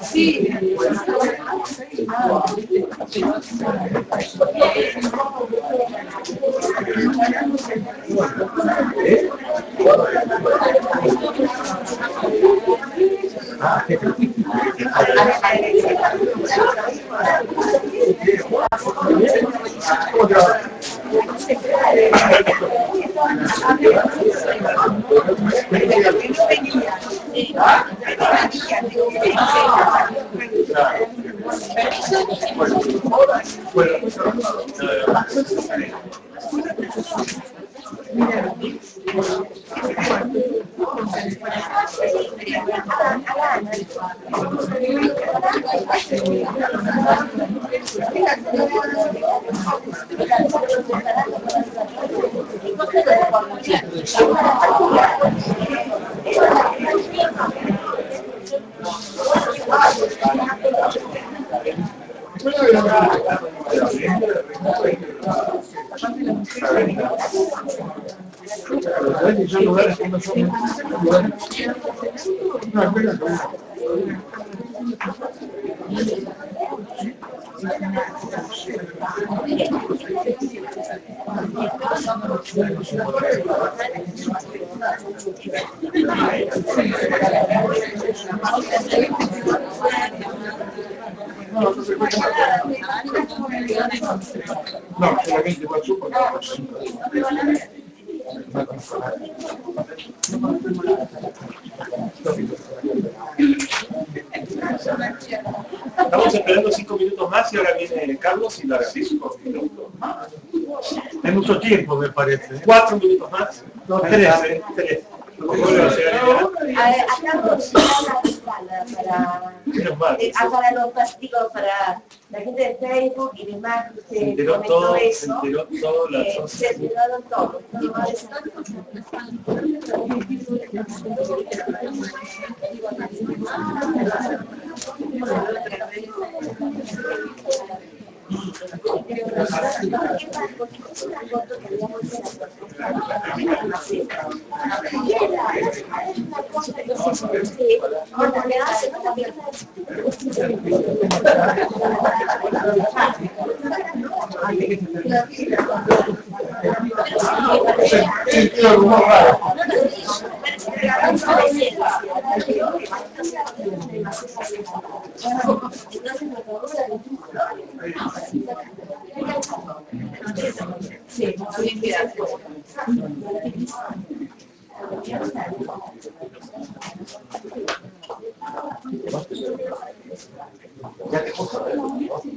Sí. No, solamente qua su Estamos esperando 5 minutos más y ahora viene Carlos y la 5 minutos. Hay mucho tiempo, me parece. 4 minutos más. No, 3. Para los castigos, para la gente de Facebook y demás, se enteró todo eso, se enteraron todo.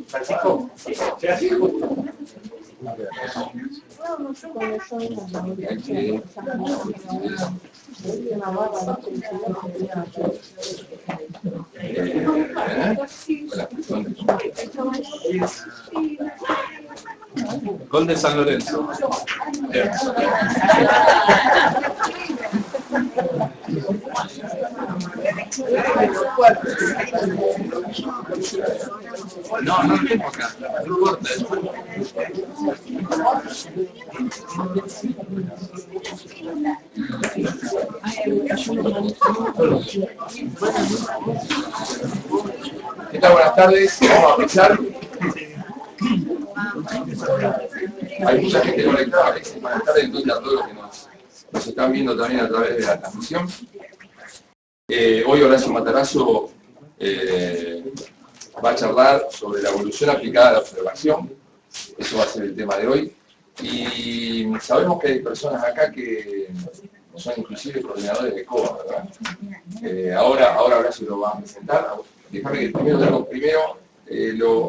Francisco, Gol de San Lorenzo. No, no tengo acá, no importa. ¿Qué tal? Buenas tardes, vamos a empezar. Hay mucha gente conectada, buenas tardes entonces a todos los que nos están viendo también a través de la transmisión. Hoy Horacio Matarazzo va a charlar sobre la evolución aplicada a la observación. Eso va a ser el tema de hoy. Y sabemos que hay personas acá que son inclusive coordinadores de COA, ¿verdad? Ahora Horacio lo va a presentar. Déjame que primero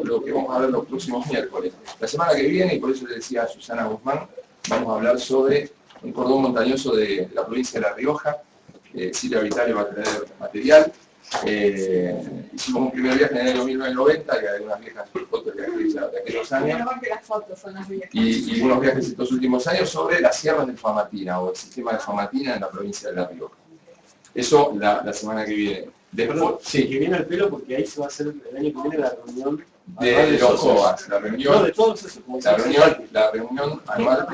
lo que vamos a ver los próximos miércoles. La semana que viene, y por eso le decía a Susana Guzmán, vamos a hablar sobre un cordón montañoso de la provincia de La Rioja. Silvia Vitale va a traer material. Hicimos un primer viaje en el año 1990, que hay unas viejas fotos de aquellos años, y unos viajes estos últimos años sobre las sierras de Famatina, o el sistema de Famatina en la provincia de La Rioja. Eso la semana que viene. Después, sí, que viene al pelo porque ahí se va a hacer el año que viene la reunión de los COAS, la no, reunión, de todos esos, como la reunión anual.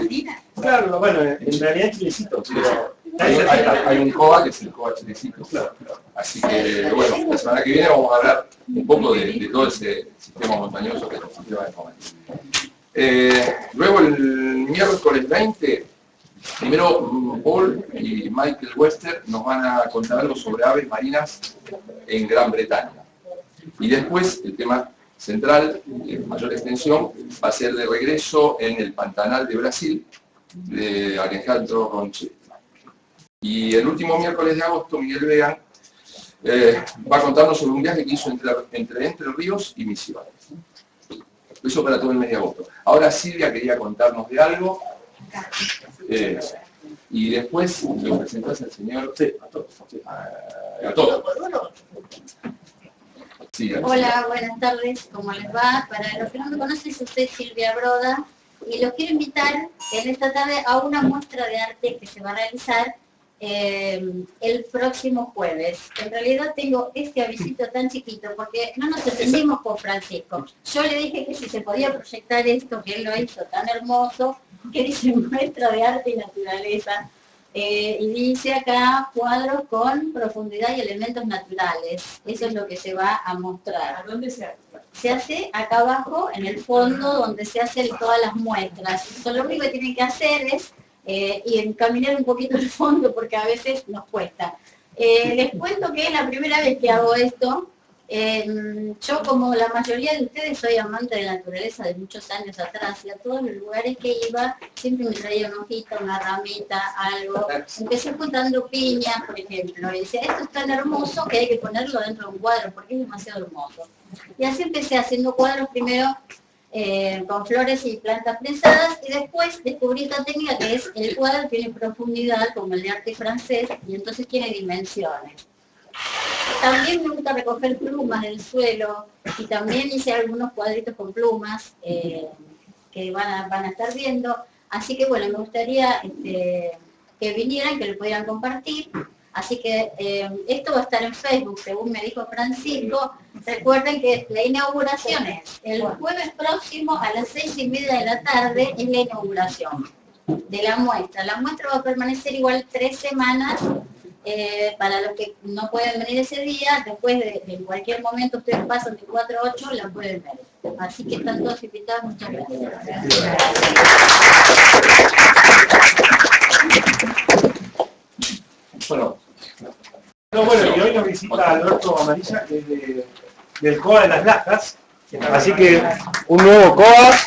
Claro, bueno, en realidad es Chilecito, pero Hay un COA que es el COA Chilecito. claro. Así que, bueno, la semana que viene vamos a hablar un poco de todo ese sistema montañoso que es el sistema de Coman. Luego el miércoles 20, primero Paul y Michael Wester nos van a contar algo sobre aves marinas en Gran Bretaña. Y después el tema central, de mayor extensión, va a ser de regreso en el Pantanal de Brasil, de Alejandro Ronchetti. Y el último miércoles de agosto, Miguel Vegan va a contarnos sobre un viaje que hizo entre Ríos y Misiones. Eso para todo el mes de agosto. Ahora Silvia quería contarnos de algo. Y después lo presentás al señor... Sí, a todos. Sí, hola, buenas tardes, ¿cómo les va? Para los que no me conocen, yo soy Silvia Broda y los quiero invitar en esta tarde a una muestra de arte que se va a realizar el próximo jueves. En realidad tengo este avisito tan chiquito porque no nos entendimos con Francisco. Yo le dije que si se podía proyectar esto, que él lo hizo tan hermoso, que dice muestra de arte y naturaleza. Y dice acá cuadros con profundidad y elementos naturales. Eso es lo que se va a mostrar. ¿A dónde se hace? Se hace acá abajo, en el fondo, donde se hacen todas las muestras. Eso lo único que tienen que hacer es y caminar un poquito al fondo porque a veces nos cuesta. Les cuento que es la primera vez que hago esto. Yo, como la mayoría de ustedes, soy amante de la naturaleza de muchos años atrás y a todos los lugares que iba siempre me traía una hojita, una ramita, algo. Empecé juntando piñas, por ejemplo, y decía, esto es tan hermoso que hay que ponerlo dentro de un cuadro porque es demasiado hermoso. Y así empecé haciendo cuadros primero con flores y plantas prensadas y después descubrí esta técnica que es el cuadro tiene profundidad como el de arte francés y entonces tiene dimensiones. También me gusta recoger plumas del suelo y también hice algunos cuadritos con plumas que van a estar viendo. Así que bueno, me gustaría que vinieran, que lo pudieran compartir. Así que esto va a estar en Facebook, según me dijo Francisco. Recuerden que la inauguración es el jueves próximo a las 6:30 de la tarde, es la inauguración de la muestra. La muestra va a permanecer igual 3 semanas. Para los que no pueden venir ese día, después en cualquier momento ustedes pasan de 4 a 8, la pueden ver. Así que están todos invitados, muchas gracias. Bueno, Y hoy nos visita Alberto Amarilla, que es del COA de las Lajas. Así que un nuevo COA.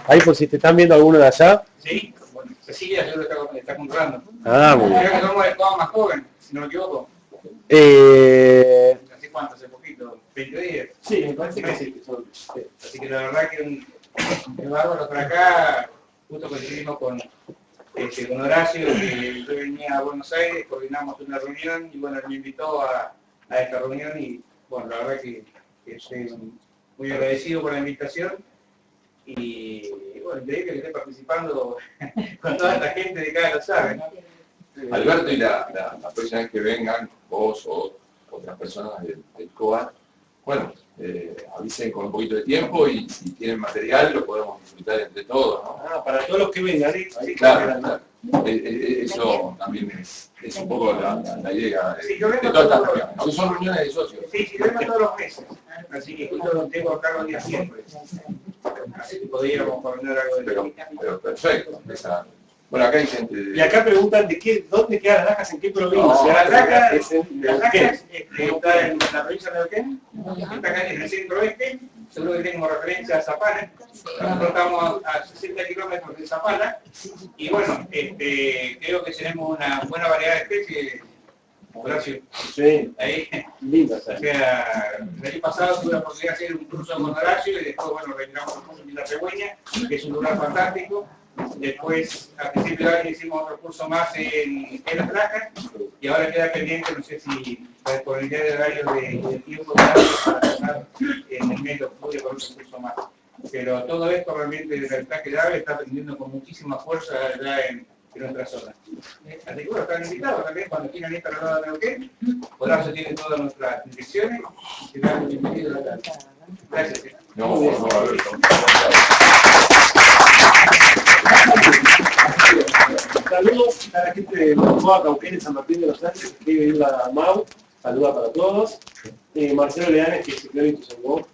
Ahí por si te están viendo alguno de allá. Sí, bueno, Cecilia yo lo está comprando. Ah, muy bien. Creo que somos el COA más joven, si no me equivoco. ¿Hace cuánto? ¿Hace poquito? ¿20 días? Sí, me parece que sí. Así que la verdad que un bárbaro por acá, justo coincidimos con Horacio, que yo venía a Buenos Aires, coordinamos una reunión y bueno, él me invitó a esta reunión y bueno, la verdad que estoy muy agradecido por la invitación. Y bueno, increíble que esté participando con toda esta gente de cada lo sabe, ¿no? Alberto, y la próxima vez que vengan, vos o otras personas del COA, bueno, avisen con un poquito de tiempo y si tienen material lo podemos disfrutar entre todos, ¿no? Ah, para todos los que vengan. Sí, claro. Eso también es un poco la idea de todas estas reuniones. Aunque son reuniones de socios. Sí, yo vengo todos los meses, así que justo tengo acá los días siempre. Así que podríamos coordinar algo de pero perfecto. Bueno, acá hay gente Y acá preguntan dónde quedan las Lajas, en qué provincia. No, Las Lajas Las Lajas está en la provincia de Neuquén, está acá en el centro oeste, seguro que tenemos referencia a Zapala. Nosotros estamos a 60 kilómetros de Zapala y bueno, creo que tenemos una buena variedad de especies. Horacio. Sí, Ahí. linda. O sea, el año pasado tuve la oportunidad de hacer un curso con Horacio y después, bueno, retiramos el curso en la Cegüeña, que es un lugar fantástico. Después, a principio de año hicimos otro curso más en Las Lajas y ahora queda pendiente, no sé si la disponibilidad de horario de tiempo de para tratar en el mes de octubre con otro curso más. Pero todo esto realmente de la traje de ave está aprendiendo con muchísima fuerza allá en nuestra zona. Así que bueno, están invitados también, cuando quieran ir para el lado de Neuquén, Horacio tiene todas nuestras direcciones y serán bienvenidos a la tarde. Gracias. No, por favor, Alberto. Saludos a la gente de Mocoa, Cauquén, en San Martín de los Andes, que escribe Isla Mau, saluda para todos. Marcelo Leanes, que se cree en tu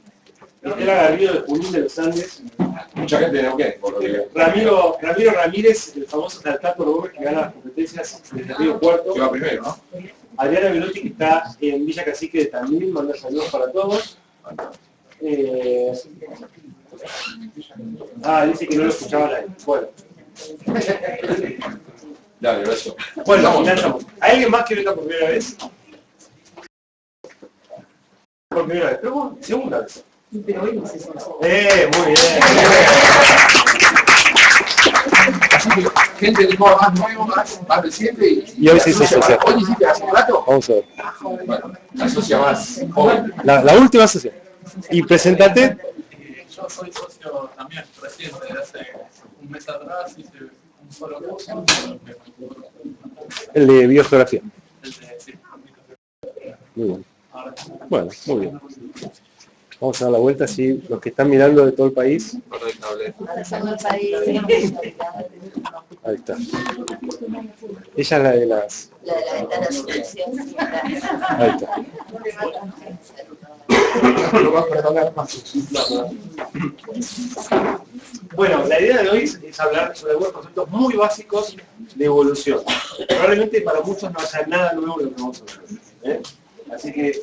Estela Garrido de Junín de los Andes. Mucha gente de Neuquén, por lo que... Ramiro Ramírez, el famoso Talcato Gómez, que gana las competencias desde Río Puerto. Que va primero, ¿no? Adriana Velotti, que está en Villa Cacique de Tandil, manda saludos para todos. Dice que no lo escuchaba nadie. Bueno. Dale, gracias. Bueno, finalizamos. ¿Hay alguien más que venga por primera vez? Por primera vez, pero bueno, segunda vez. Pero hoy no sé si Muy bien. Así que, gente de modo más nuevo, más reciente Y hoy se hizo social. ¿Hoy hiciste hace un rato? Vamos a ver. Bueno, la socia más joven. La última social. Y presentate. Yo soy socio también reciente, hace un mes atrás hice un solo curso, El de biogeografía. el de sí, Muy bien. ahora Bueno, muy bien. Vamos a dar la vuelta, así los que están mirando de todo el país. el país. Ahí está. Ella es la de las... La de la ventana de solución. Ahí está. Bueno, la idea de hoy es hablar sobre algunos conceptos muy básicos de evolución. Probablemente para muchos no haya nada nuevo de lo que vamos a ver. Así que,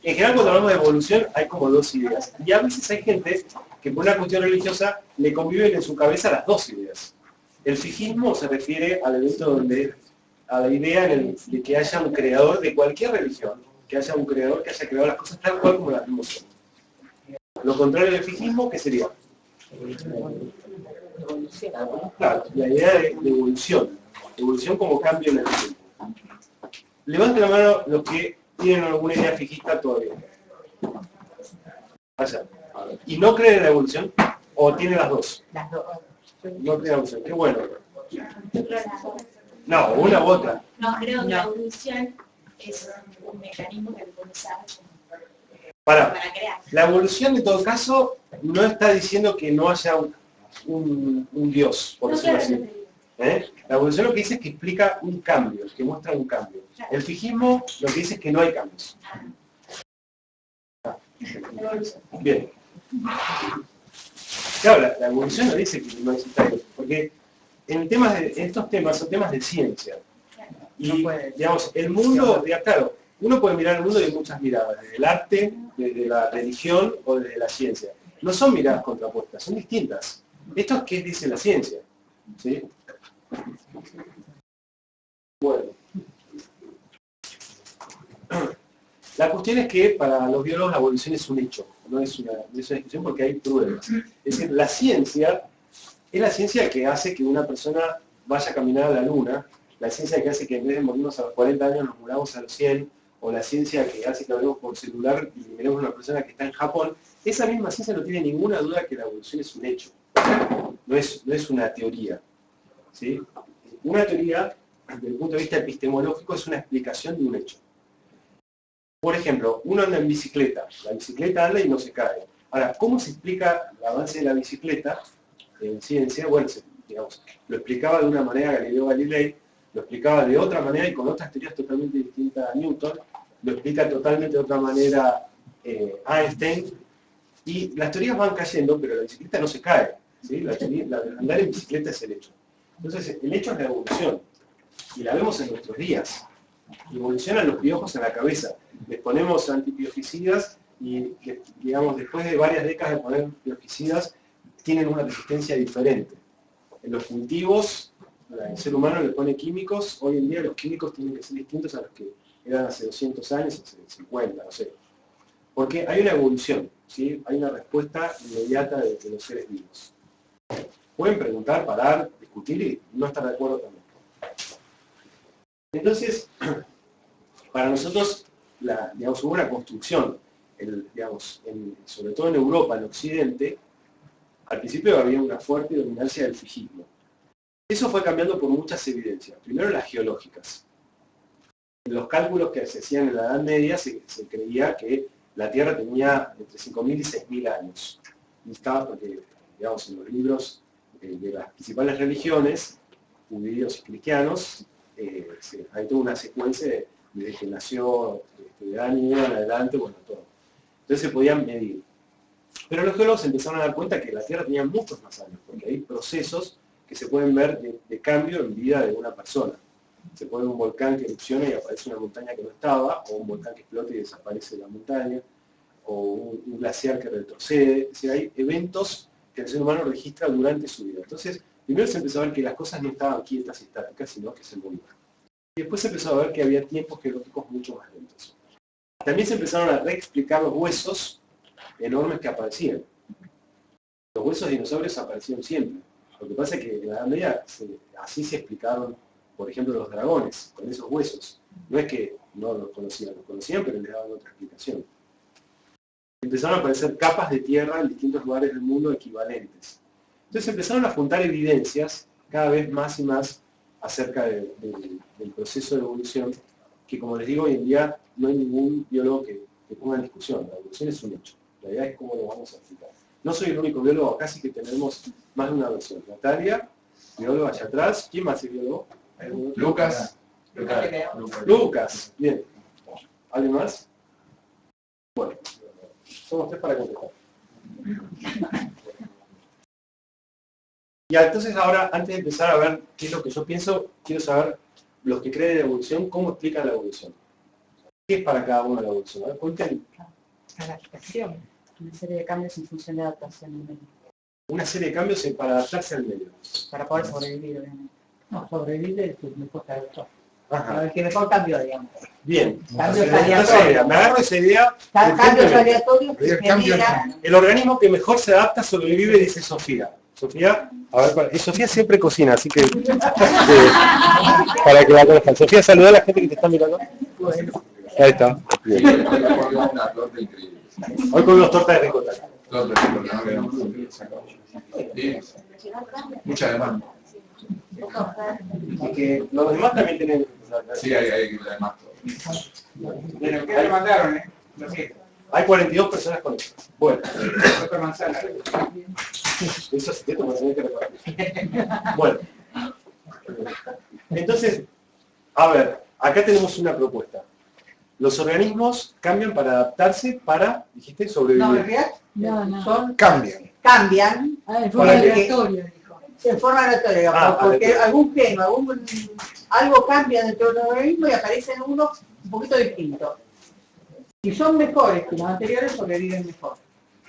en general cuando hablamos de evolución hay como dos ideas. Y a veces hay gente que por una cuestión religiosa le conviven en su cabeza las dos ideas. El fijismo se refiere al evento donde, a la idea de que haya un creador de cualquier religión, que haya un creador que haya creado las cosas tal cual como las vemos hoy. Lo contrario del fijismo, ¿qué sería? Claro, la idea de evolución. Evolución como cambio en el tiempo. Levanten la mano los que tienen alguna idea fijista todavía. Allá. ¿Y no creen en la evolución? ¿O tienen las dos? Las dos. No creen en la evolución. Qué bueno. No, una u otra. No, creo que la evolución es un mecanismo que podemos usar Para crear. la evolución, en todo caso, no está diciendo que no haya un Dios, por decirlo así. La evolución lo que dice es que explica un cambio, que muestra un cambio. El fijismo lo que dice es que no hay cambios. Bien. Claro, la evolución no dice que no exista Dios, porque en estos temas son temas de ciencia. Y, digamos, el mundo, claro, uno puede mirar el mundo de muchas miradas, desde el arte, desde la religión o desde la ciencia. No son miradas contrapuestas, son distintas. Esto es qué dice la ciencia. ¿Sí? Bueno. La cuestión es que para los biólogos la evolución es un hecho, no es una discusión porque hay pruebas. Es decir, la ciencia es la ciencia que hace que una persona vaya a caminar a la luna, la ciencia que hace que en vez de morirnos a los 40 años nos muramos a los 100, o la ciencia que hace que hablemos por celular y miremos a una persona que está en Japón. Esa misma ciencia no tiene ninguna duda que la evolución es un hecho, no es una teoría. ¿Sí? Una teoría, desde el punto de vista epistemológico, es una explicación de un hecho. Por ejemplo, uno anda en bicicleta, la bicicleta anda y no se cae. Ahora, ¿cómo se explica el avance de la bicicleta en ciencia? Bueno, digamos, lo explicaba de una manera Galileo Galilei, lo explicaba de otra manera y con otras teorías totalmente distintas a Newton, lo explica totalmente de otra manera Einstein, y las teorías van cayendo, pero la bicicleta no se cae. ¿Sí? Andar en bicicleta es el hecho. Entonces, el hecho es la evolución, y la vemos en nuestros días. Evolucionan los piojos en la cabeza. Les ponemos antipioficidas y, digamos, después de varias décadas de poner pioficidas, tienen una resistencia diferente. En los cultivos, el ser humano le pone químicos, hoy en día los químicos tienen que ser distintos a los que eran hace 200 años, hace 50, no sé. Porque hay una evolución, ¿sí? Hay una respuesta inmediata de los seres vivos. Pueden preguntar, parar, discutir y no estar de acuerdo también. Entonces, para nosotros, digamos, hubo una construcción, digamos, sobre todo en Europa, en Occidente, Al principio había una fuerte dominancia del fijismo. Eso fue cambiando por muchas evidencias. Primero las geológicas. En los cálculos que se hacían en la Edad Media se creía que la Tierra tenía entre 5.000 y 6.000 años. Y estaba porque, digamos, en los libros de las principales religiones, judíos y cristianos, hay toda una secuencia desde que nació de Adán y Eva en adelante, bueno, todo. Entonces se podían medir. Pero los geólogos empezaron a dar cuenta que la Tierra tenía muchos más años, porque hay procesos que se pueden ver de cambio en vida de una persona. Se puede ver un volcán que erupciona y aparece una montaña que no estaba, o un volcán que explota y desaparece la montaña, o un glaciar que retrocede. Es decir, hay eventos que el ser humano registra durante su vida. Entonces, primero se empezó a ver que las cosas no estaban quietas y estáticas, sino que se movían. Y después se empezó a ver que había tiempos geológicos mucho más lentos. También se empezaron a reexplicar los huesos enormes que aparecían. Los huesos de dinosaurios aparecieron siempre. Lo que pasa es que en la Edad Media así se explicaron, por ejemplo, los dragones, con esos huesos. No es que no los conocían, pero les daban otra explicación. Empezaron a aparecer capas de tierra en distintos lugares del mundo equivalentes. Entonces empezaron a juntar evidencias cada vez más y más acerca del proceso de evolución, que como les digo, hoy en día no hay ningún biólogo que ponga en discusión. La evolución es un hecho. La idea es cómo lo vamos a explicar. No soy el único biólogo, casi que tenemos más de una versión. Natalia, bióloga allá atrás. ¿Quién más es biólogo? Lucas. Lucas, bien. ¿Alguien más? Bueno, somos tres para contestar. Y entonces ahora, antes de empezar a ver qué es lo que yo pienso, quiero saber los que creen en la evolución, cómo explican la evolución. ¿Qué es para cada uno la evolución? A ver, cuenten. Adaptación, una serie de cambios en función de adaptación al medio. Una serie de cambios para adaptarse al medio. Para poder sobrevivir, obviamente. No, sobrevivir es el que mejor se adaptó. Ajá. El que mejor cambió, digamos. Bien. Cambios Entonces, aleatorios. me agarro esa idea. Cambios aleatorios que Cambio- El organismo que mejor se adapta sobrevive, dice Sofía. Sofía, a ver, Sofía siempre cocina, así que para que la conozcan. Sofía, saluda a la gente que te está mirando. Ahí está. Bien. Hoy con unos tortas de ricota. Mucha demanda. Y que los demás también tienen. Sí, hay que tener más. Bueno, ¿qué le mandaron, Lo siento. Hay 42 personas conectadas. Bueno, Otra manzana. eso es cierto, me tenía que recordar. Bueno. Entonces, a ver, acá tenemos una propuesta. Los organismos cambian para adaptarse, para, dijiste, No, en sobrevivir. realidad son, Cambian. cambian En forma aleatoria, dijo. en forma aleatoria, porque aleatoria. algún gen, algo cambia dentro del organismo y aparecen unos un poquito distintos. Si son mejores que los anteriores, sobreviven mejor.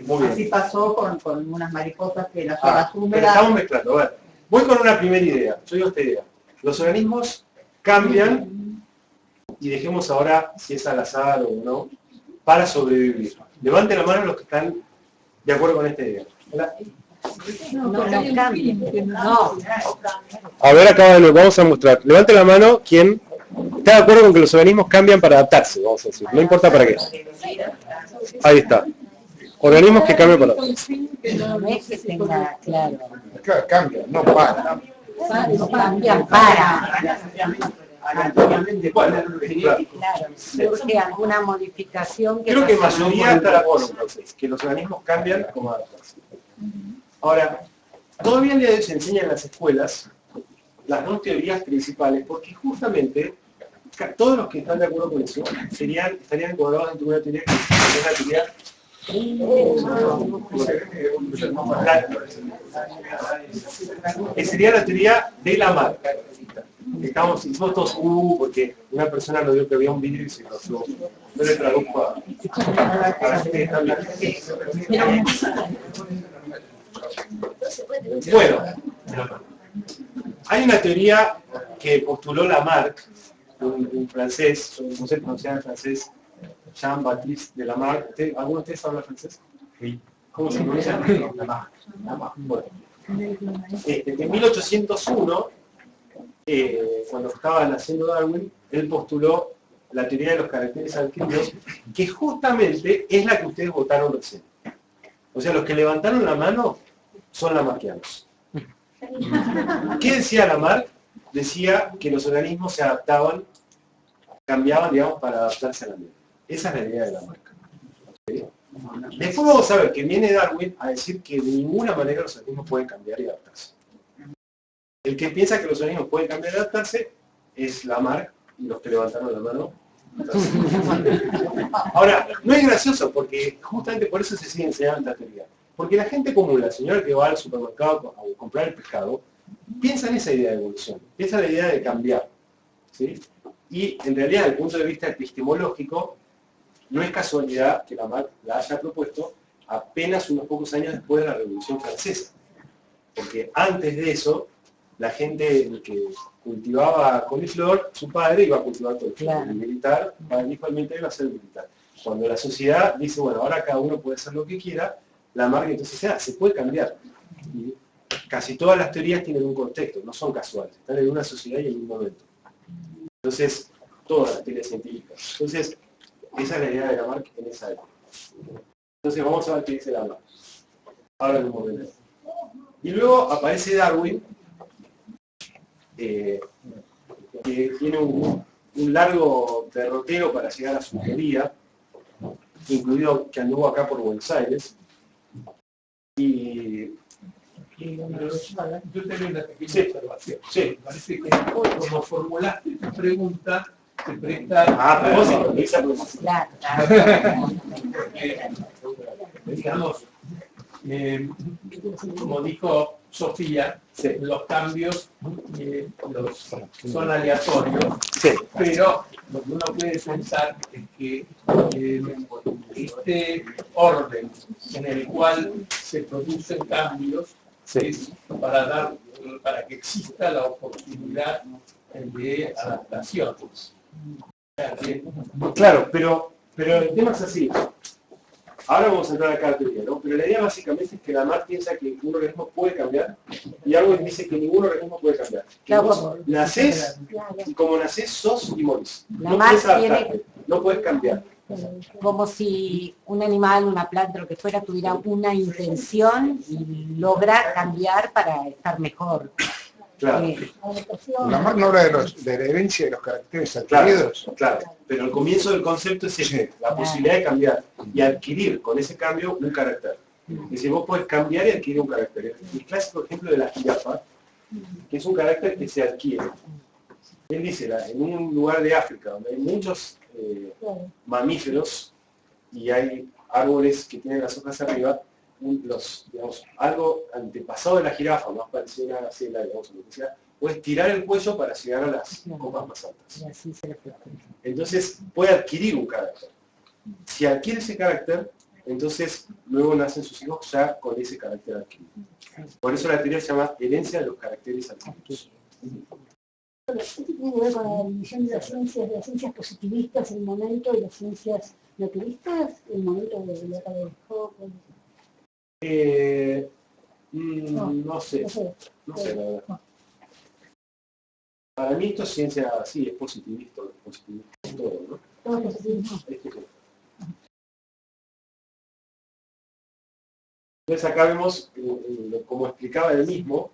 Muy bien. Así pasó con unas mariposas que en las Ah, zonas pero húmedas. estamos mezclando. A ver, voy con una primera idea. Yo digo esta idea. Los organismos cambian, y dejemos ahora si es al azar o no, para sobrevivir. Levanten la mano los que están de acuerdo con esta idea. No cambia. No. A ver, acá vamos a mostrar. Levanten la mano quien está de acuerdo con que los organismos cambian para adaptarse, vamos a decir. No importa para qué. Ahí está. Organismos que cambian para adaptarse. No es que tenga claro. Cambian, no para. Cambian para. Aleatoriamente, bueno, claro. Claro. Surge alguna modificación que Creo que pasa mayoría está de acuerdo entonces, que los organismos cambian como adaptarse. Ahora, todavía el día de hoy se enseña en las escuelas las dos teorías principales, porque justamente todos los que están de acuerdo con eso estarían encuadrados entre una teoría que sería la teoría de Lamarck. Hicimos todos porque una persona nos dijo que había un vidrio y se lo yo le traduzco a la gente que está hablando. Bueno, hay una teoría que postuló Lamarck, un francés, no sé pronunciar en francés, Jean-Baptiste de Lamarck. ¿Alguno de ustedes habla francés? Sí. ¿Cómo se pronuncia? Lamarck. Bueno. En 1801, cuando estaba naciendo Darwin, él postuló la teoría de los caracteres adquiridos, que justamente es la que ustedes votaron recién. O sea, los que levantaron la mano son lamarckianos. ¿Qué decía Lamarck? Decía que los organismos se adaptaban, cambiaban, digamos, para adaptarse al ambiente. Esa es la idea de Lamarck. ¿Sí? Después vamos a ver que viene Darwin a decir que de ninguna manera los organismos pueden cambiar y adaptarse. El que piensa que los organismos pueden cambiar y adaptarse es Lamarck y los que levantaron la mano. Ahora, no es gracioso porque justamente por eso se sigue enseñando esta teoría. Porque la gente común, la señora que va al supermercado a comprar el pescado, piensa en esa idea de evolución, piensa en la idea de cambiar. ¿Sí? Y en realidad, desde el punto de vista epistemológico, no es casualidad que Lamarck la haya propuesto apenas unos pocos años después de la Revolución Francesa. Porque antes de eso, la gente que cultivaba coliflor, su padre iba a cultivar coliflor. Claro. El militar, para el hijo del militar iba a ser militar. Cuando la sociedad dice, bueno, ahora cada uno puede hacer lo que quiera, Lamarck entonces se puede cambiar. Y casi todas las teorías tienen un contexto, no son casuales, están en una sociedad y en un momento. Entonces, todas las teorías científicas. Entonces, esa es la idea de Lamarck en esa época. Entonces vamos a ver qué dice Lamarck. Ahora en un momento. Y luego aparece Darwin, que tiene un largo derrotero para llegar a su teoría, incluido que anduvo acá por Buenos Aires. Y yo tengo una pequeña observación. Sí. Me parece que como formulaste tu pregunta, te presta... A propósito, esa pregunta. Claro. Digamos, como dijo Sofía, sí, los cambios son aleatorios, sí, pero lo que uno puede pensar es que este orden en el cual se producen cambios, sí, es para que exista la oportunidad de adaptación. Claro, pero el tema es así. Ahora vamos a entrar acá a la teoría, ¿no? Pero la idea básicamente es que Lamarck piensa que un organismo puede cambiar y Darwin dice que ningún organismo puede cambiar. Que vos nacés y como nacés sos y morís. No puedes adaptarte, no puedes cambiar. Como si un animal, una planta, lo que fuera, tuviera una intención y logra cambiar para estar mejor. Claro. Lamarck no habla de la herencia de los caracteres adquiridos. Claro, pero el comienzo del concepto es ese, la posibilidad de cambiar y adquirir con ese cambio un carácter. Es decir, vos podés cambiar y adquirir un carácter. El clásico ejemplo de la jirafa, que es un carácter que se adquiere. Él dice, en un lugar de África donde hay muchos mamíferos y hay árboles que tienen las hojas arriba, algo antepasado de la jirafa, más parecido a una gacela, digamos, lo que sea, puedes tirar el cuello para llegar a las copas más altas. Entonces puede adquirir un carácter. Si adquiere ese carácter, entonces luego nacen sus hijos ya con ese carácter adquirido. Por eso la teoría se llama herencia de los caracteres adquiridos. ¿Esto tiene que ver con la división de las ciencias positivistas en el momento y las ciencias naturalistas en el momento de la de Hawking? No sé, la verdad. Para mí esto es ciencia, sí, es positivista todo, ¿no? Todo positivismo. Entonces acá vemos, como explicaba él mismo,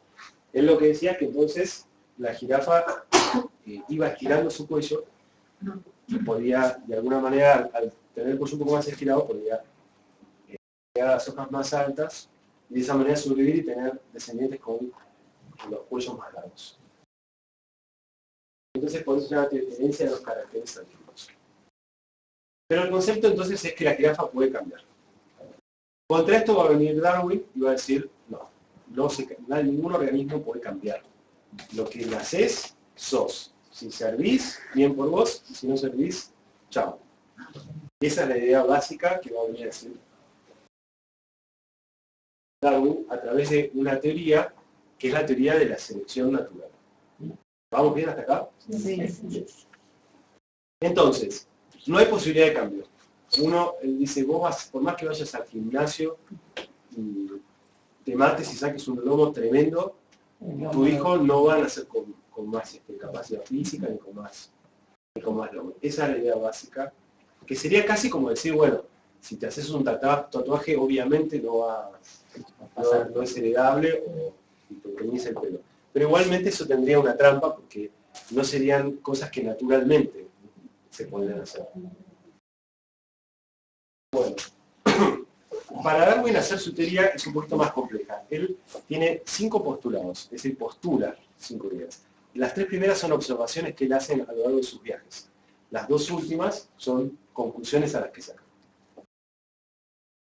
él lo que decía que entonces la jirafa iba estirando su cuello y podía, de alguna manera, al tener el cuello un poco más estirado, podía llegar a las hojas más altas y de esa manera sobrevivir y tener descendientes con los cuellos más largos. Entonces por eso se llama herencia de los caracteres adquiridos. Pero el concepto entonces es que la jirafa puede cambiar. Contra esto va a venir Darwin y va a decir, ningún organismo puede cambiar. Lo que nacés, sos. Si servís, bien por vos, si no servís, chao. Esa es la idea básica que va a venir a decir Darwin a través de una teoría que es la teoría de la selección natural. ¿Vamos bien hasta acá? Sí. Entonces, no hay posibilidad de cambio. Uno dice, vos vas, por más que vayas al gimnasio y te mates y saques un lomo tremendo, tu hijo no va a nacer con más capacidad física ni con más lomo. Esa es la idea básica, que sería casi como decir, bueno, Si te haces un tatuaje, obviamente no es heredable o te teñís el pelo. Pero igualmente eso tendría una trampa porque no serían cosas que naturalmente se podrían hacer. Bueno, para Darwin hacer su teoría es un poquito más compleja. Él tiene 5 postulados, es decir, postula 5 ideas. Las 3 primeras son observaciones que él hace a lo largo de sus viajes. Las 2 últimas son conclusiones a las que saca.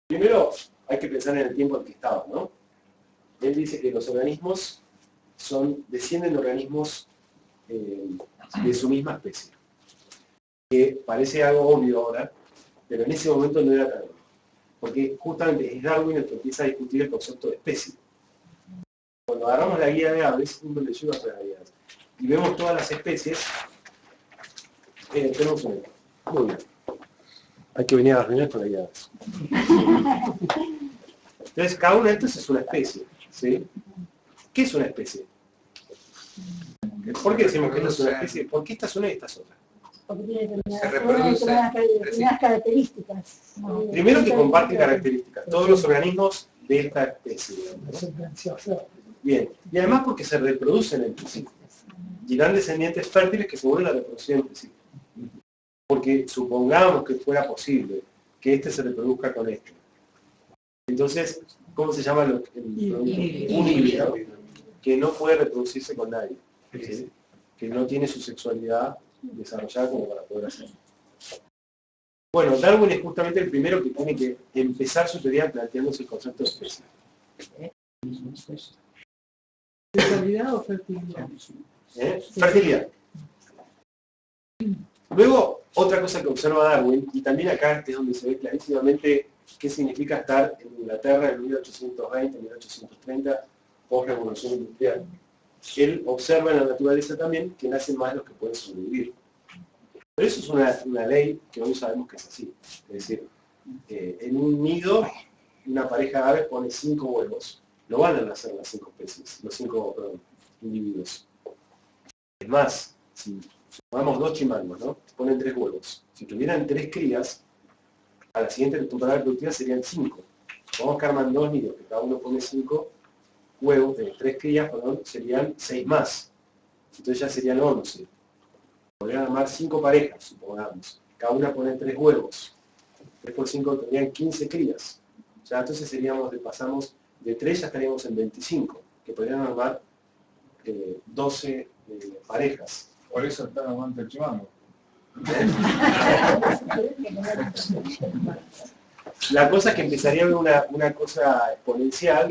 Primero hay que pensar en el tiempo en que estaba, ¿no? Él dice que los organismos descienden de organismos de su misma especie. Que parece algo obvio ahora, pero en ese momento no era tan obvio. Porque justamente es Darwin el que empieza a discutir el concepto de especie. Cuando agarramos la guía de aves, uno le lleva a la guía de aves, y vemos todas las especies, tenemos un ejemplo. Muy bien. Hay que venir a las reuniones con la guía de aves. Entonces, cada una de estas es una especie, ¿sí? ¿Qué es una especie? ¿Por qué decimos que esta es una especie? ¿Por qué esta es una y esta es otra? Porque tiene determinadas características. Primero que comparten características, todos los organismos de esta especie. ¿No? Bien, y además porque se reproducen entre sí. Y dan descendientes fértiles que se vuelven a reproducir entre sí. Porque supongamos que fuera posible que este se reproduzca con este. Entonces, ¿cómo se llama el producto? Un híbrido, que no puede reproducirse con nadie. ¿Sí? Que no tiene su sexualidad desarrollada como para poder hacerlo. Bueno, Darwin es justamente el primero que tiene que empezar su teoría planteándose el concepto de especie. ¿Sexualidad o fertilidad? Fertilidad. Luego, otra cosa que observa Darwin, y también acá es donde se ve clarísimamente qué significa estar en Inglaterra en 1820, 1830, post-revolución industrial. Él observa en la naturaleza también que nacen más los que pueden sobrevivir. Pero eso es una ley que hoy sabemos que es así. Es decir, en un nido, una pareja de aves pone 5 huevos. No van a nacer las 5 especies, los 5 individuos. Es más, si tomamos 2 chimangos, ¿no? Ponen 3 huevos. Si tuvieran 3 crías, a la siguiente temporada reproductiva serían 5. Vamos que arman 2 nidos, que cada uno pone 5 huevos, de 3 crías, perdón, serían 6 más. Entonces ya serían 11. Podrían armar 5 parejas, supongamos. Cada una pone 3 huevos. 3 por 5 tendrían 15 crías. Ya entonces pasamos de 3 ya estaríamos en 25, que podrían armar 12 parejas. Por eso está aguante el chimango. La cosa es que empezaría a haber una cosa exponencial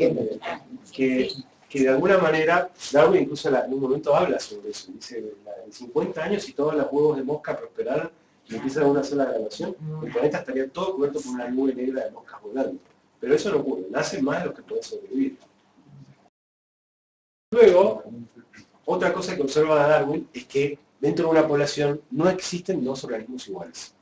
que de alguna manera, Darwin incluso en un momento habla sobre eso. Dice, en 50 años si todos los huevos de mosca prosperaran y empieza una sola graduación, el planeta estaría todo cubierto por una nube negra de moscas volando. Pero eso no ocurre, nacen más los que pueden sobrevivir. Luego, otra cosa que observa Darwin es que dentro de una población no existen 2 organismos iguales.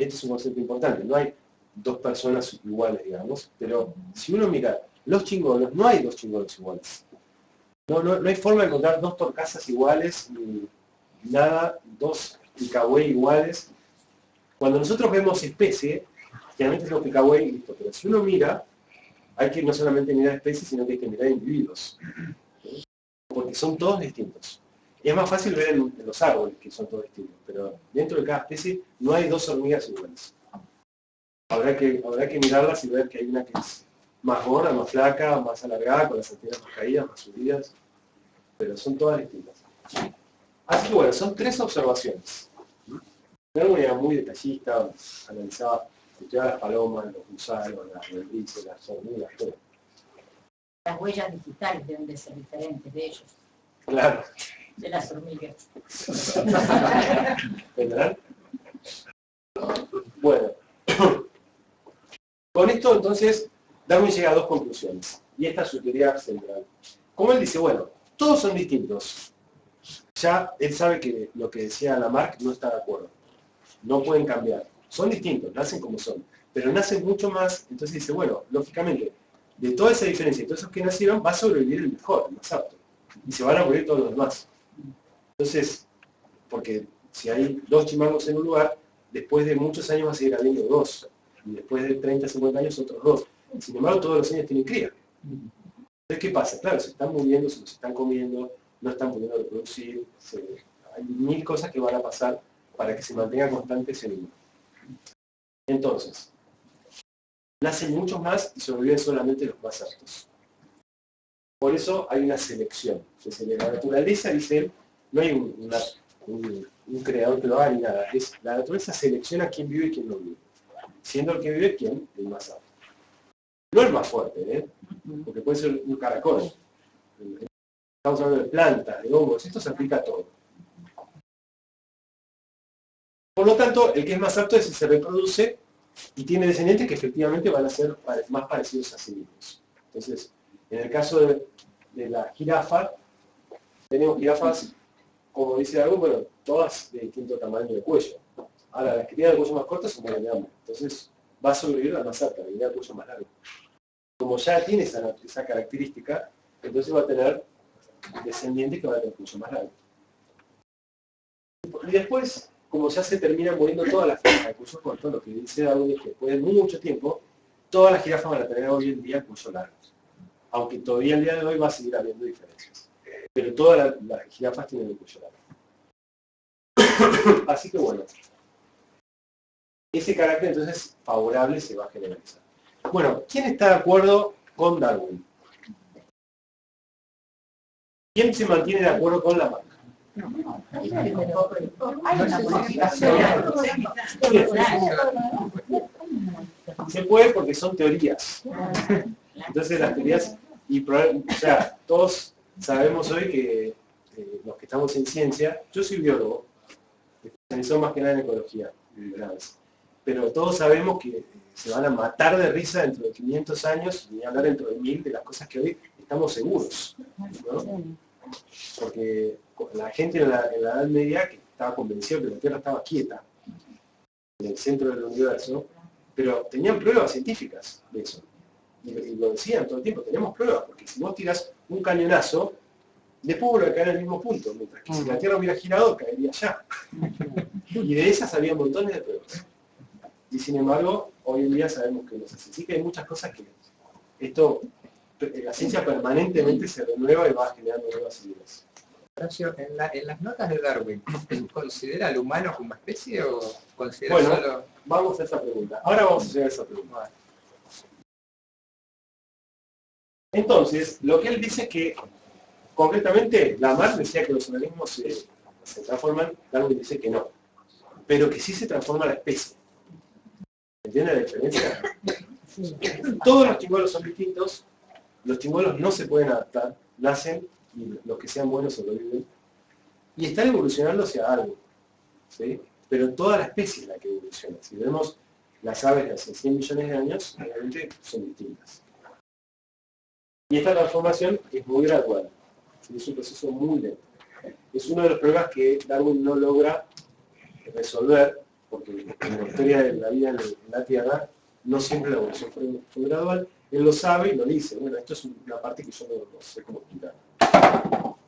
Este es un concepto importante, no hay 2 personas iguales, digamos, pero si uno mira los chingolos, no hay 2 chingolos iguales. No hay forma de encontrar 2 torcasas iguales, ni nada, 2 picahue iguales. Cuando nosotros vemos especie, generalmente es los picahue y listo, pero si uno mira, hay que no solamente mirar especies, sino que hay que mirar individuos. Porque son todos distintos. Y es más fácil ver en los árboles que son todos distintos, pero dentro de cada especie no hay 2 hormigas iguales. Habrá que mirarlas y ver que hay una que es más gorda, más flaca, más alargada, con las antenas más caídas, más subidas, pero son todas distintas. Así que bueno, son 3 observaciones. Darwin era muy detallista, analizaba las palomas, los gusanos, las lombrices, las hormigas, todo. Las huellas digitales deben de ser diferentes de ellos. Claro. De las hormigas. ¿Vendrán? Bueno. Con esto entonces Darwin llega a 2 conclusiones. Y esta es su teoría central. Como él dice, bueno, todos son distintos. Ya él sabe que lo que decía Lamarck no está de acuerdo. No pueden cambiar. Son distintos, nacen como son. Pero nacen mucho más, entonces dice, bueno, lógicamente, de toda esa diferencia, de todos esos que nacieron, va a sobrevivir el mejor, el más apto. Y se van a morir todos los demás. Entonces, porque si hay 2 chimangos en un lugar, después de muchos años va a seguir habiendo 2. y después de 30, 50 años otros 2. Sin embargo, todos los años tienen cría. Entonces, ¿qué pasa? Claro, se están muriendo, se los están comiendo, no están pudiendo reproducir, hay 1000 cosas que van a pasar para que se mantenga constante ese número. Entonces, nacen muchos más y sobreviven solamente los más aptos. Por eso hay una selección. Entonces, en la naturaleza, dice él, no hay un creador que lo haga ni nada. La naturaleza selecciona quién vive y quién no vive. Siendo el que vive quién, el más apto. No el más fuerte, porque puede ser un caracol. Estamos hablando de plantas, de hongos, esto se aplica a todo. Por lo tanto, el que es más apto es el que se reproduce y tiene descendientes que efectivamente van a ser más parecidos a sí mismos. Entonces, en el caso de la jirafa, tenemos jirafas, como dice algo, bueno, todas de distinto tamaño de cuello. Ahora, las que tienen el cuello más corto se mueren de hambre. Entonces, va a sobrevivir la más alta, la que tiene el cuello más largo. Como ya tiene esa característica, entonces va a tener descendientes que van a tener el cuello más largo. Y después, como ya se terminan muriendo todas las jirafas de cuello corto, lo que dice Darwin es que después de mucho tiempo, todas las jirafas van a tener hoy en día cuello largo. Aunque todavía el día de hoy va a seguir habiendo diferencias. Pero todas las jirafas tienen el cuello largo. Así que bueno, ese carácter entonces favorable se va a generalizar. Bueno, ¿quién está de acuerdo con Darwin? ¿Quién se mantiene de acuerdo con Lamarck? Se puede porque son teorías. Entonces las teorías, o sea, todos sabemos hoy que los que estamos en ciencia, yo soy biólogo, especializado más que nada en ecología, pero todos sabemos que se van a matar de risa dentro de 500 años, ni hablar dentro de 1000 de las cosas que hoy estamos seguros, ¿no? Porque la gente en la Edad Media que estaba convencida que la Tierra estaba quieta, en el centro del universo, pero tenían pruebas científicas de eso. Y lo decían todo el tiempo, tenemos pruebas, porque si vos tiras un cañonazo, después vuelve a caer en el mismo punto, mientras que si la Tierra hubiera girado, caería allá. Y de esas había montones de pruebas. Y sin embargo, hoy en día sabemos que no es así. Así que hay muchas cosas que la ciencia permanentemente se renueva y va generando nuevas ideas. En las notas de Darwin, ¿considera al humano como especie o considera solo...? Vamos a esa pregunta. Ahora vamos a llegar a esa pregunta. Entonces, lo que él dice es que, concretamente, Lamarck decía que los organismos se transforman, Darwin dice que no, pero que sí se transforma la especie. ¿Entiende la diferencia? Todos los chimuelos son distintos, los chimuelos no se pueden adaptar, nacen y los que sean buenos sobreviven, y están evolucionando hacia algo, ¿sí? Pero toda la especie es la que evoluciona. Si vemos las aves de hace 100 millones de años, realmente son distintas. Y esta transformación es muy gradual, es un proceso muy lento. Es uno de los problemas que Darwin no logra resolver, porque en la historia de la vida en la Tierra, no siempre la evolución fue gradual. Él lo sabe y lo dice. Bueno, esto es una parte que yo no sé cómo explicar.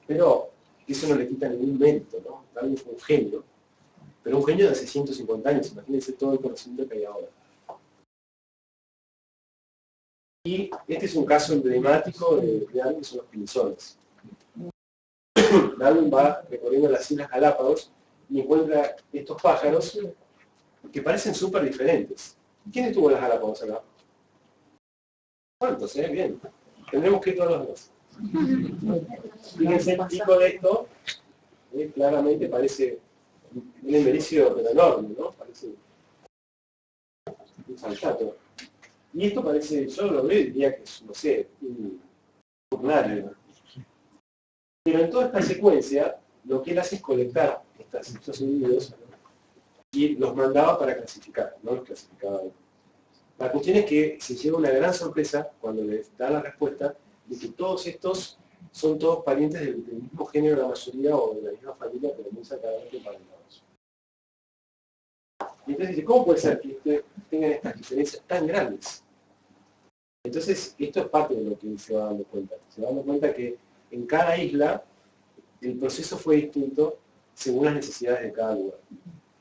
Pero eso no le quita ningún mérito, ¿no? Darwin fue un genio, pero un genio de hace 150 años. Imagínense todo el conocimiento que hay ahora. Y este es un caso emblemático de Darwin, que son los pinzones. Darwin va recorriendo las Islas Galápagos y encuentra estos pájaros que parecen súper diferentes. ¿Quién estuvo en las Galápagos acá? ¿Cuántos? Bien. Tendremos que ir todos los dos. Fíjense el pico de esto, claramente parece un embericio pero enorme, ¿no? Parece un saltato. Y esto parece, yo lo veo y diría que es, no sé, un urnario. Pero en toda esta secuencia, lo que él hace es colectar estos individuos y los mandaba para clasificar, no los clasificaba él. La cuestión es que se lleva una gran sorpresa cuando le da la respuesta de que todos estos son todos parientes del mismo género, la mayoría, o de la misma familia, pero muy sacadamente emparentados. Y entonces dice, ¿cómo puede ser que tengan estas diferencias tan grandes? Entonces, esto es parte de lo que se va dando cuenta. Se va dando cuenta que en cada isla el proceso fue distinto según las necesidades de cada lugar.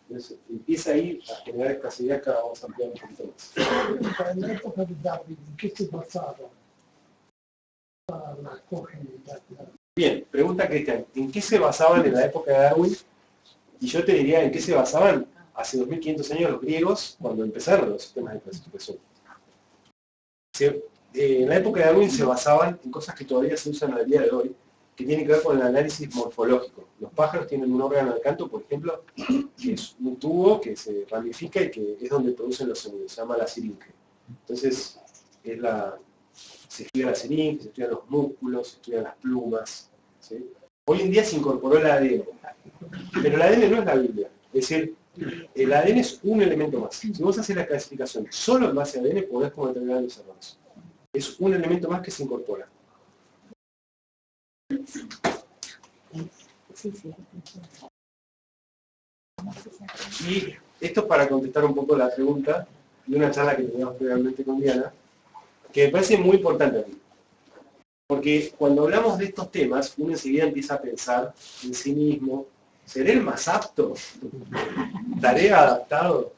Entonces, empieza ahí a generar escasidad, que ahora vamos a ampliar un poquito más. En la época de Darwin, ¿en qué se basaba la cogenitalidad? Bien, pregunta Cristian, ¿en qué se basaban en la época de Darwin? Y yo te diría, ¿en qué se basaban hace 2500 años los griegos cuando empezaron los sistemas de clasificación? En la época de Darwin se basaban en cosas que todavía se usan al día de hoy, que tienen que ver con el análisis morfológico. Los pájaros tienen un órgano del canto, por ejemplo, que es un tubo que se ramifica y que es donde producen los sonidos, se llama la siringe. Entonces, se estudia la siringe, se estudian los músculos, se estudian las plumas, ¿sí? Hoy en día se incorporó el ADN, pero el ADN no es la Biblia. Es decir, el ADN es un elemento más. Si vos haces la clasificación solo en base a ADN, podés cometer grandes errores. Es un elemento más que se incorpora. Y esto para contestar un poco la pregunta de una charla que teníamos previamente con Diana, que me parece muy importante a mí. Porque cuando hablamos de estos temas, uno enseguida empieza a pensar en sí mismo, ¿seré el más apto? ¿Estaré adaptado?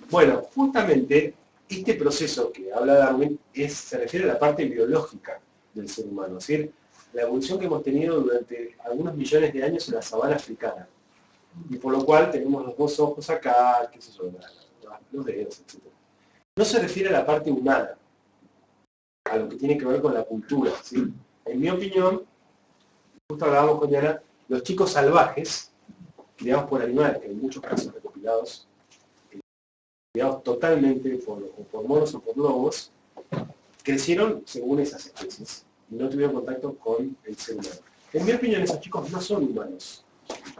Bueno, justamente este proceso que habla Darwin se refiere a la parte biológica del ser humano, es decir, la evolución que hemos tenido durante algunos millones de años en la sabana africana. Y por lo cual tenemos los dos ojos acá, qué sé yo, los dedos, etc. No se refiere a la parte humana, a lo que tiene que ver con la cultura, ¿sí? En mi opinión, justo hablábamos con Diana, los chicos salvajes, criados por animales, que en muchos casos recopilados, criados totalmente por monos o por lobos, crecieron según esas especies y no tuvieron contacto con el ser humano. En mi opinión, esos chicos no son humanos,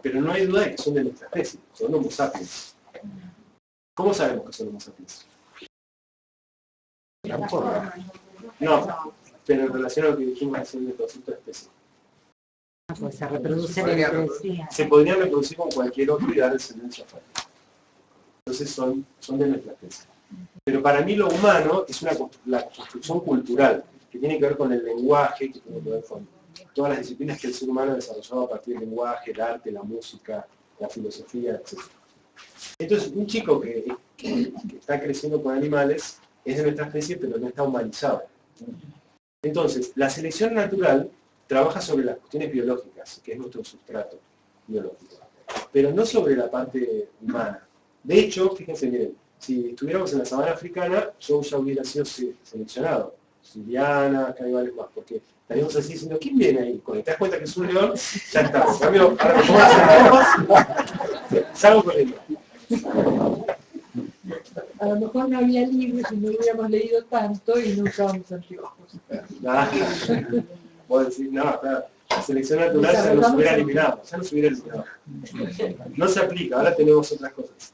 pero no hay duda de que son de nuestra especie, son Homo sapiens. ¿Cómo sabemos que son Homo sapiens? No, pero en relación a lo que dijimos hace el concepto de especie. Pues se reproducen entre sí. Se podrían reproducir con cualquier otro y dar descendencia fértil. Entonces son de nuestra especie. Pero para mí lo humano es la construcción cultural, que tiene que ver con el lenguaje, que tiene que ver con todas las disciplinas que el ser humano ha desarrollado a partir del lenguaje, el arte, la música, la filosofía, etc. Entonces, un chico que está creciendo con animales es de nuestra especie, pero no está humanizado. Entonces, la selección natural trabaja sobre las cuestiones biológicas, que es nuestro sustrato biológico, pero no sobre la parte humana. De hecho, fíjense bien, si estuviéramos en la sabana africana, yo ya hubiera sido seleccionado. Diana, acá hay varios más, porque estaríamos así diciendo, ¿quién viene ahí? Cuando te das cuenta que es un león, ya está. En cambio, ahora me pongo a hacer salgo con él. A lo mejor no había libros y no hubiéramos leído tanto y no usábamos anteojos. Vos decís, no, claro, la selección natural se nos hubiera eliminado, No se aplica, ahora tenemos otras cosas.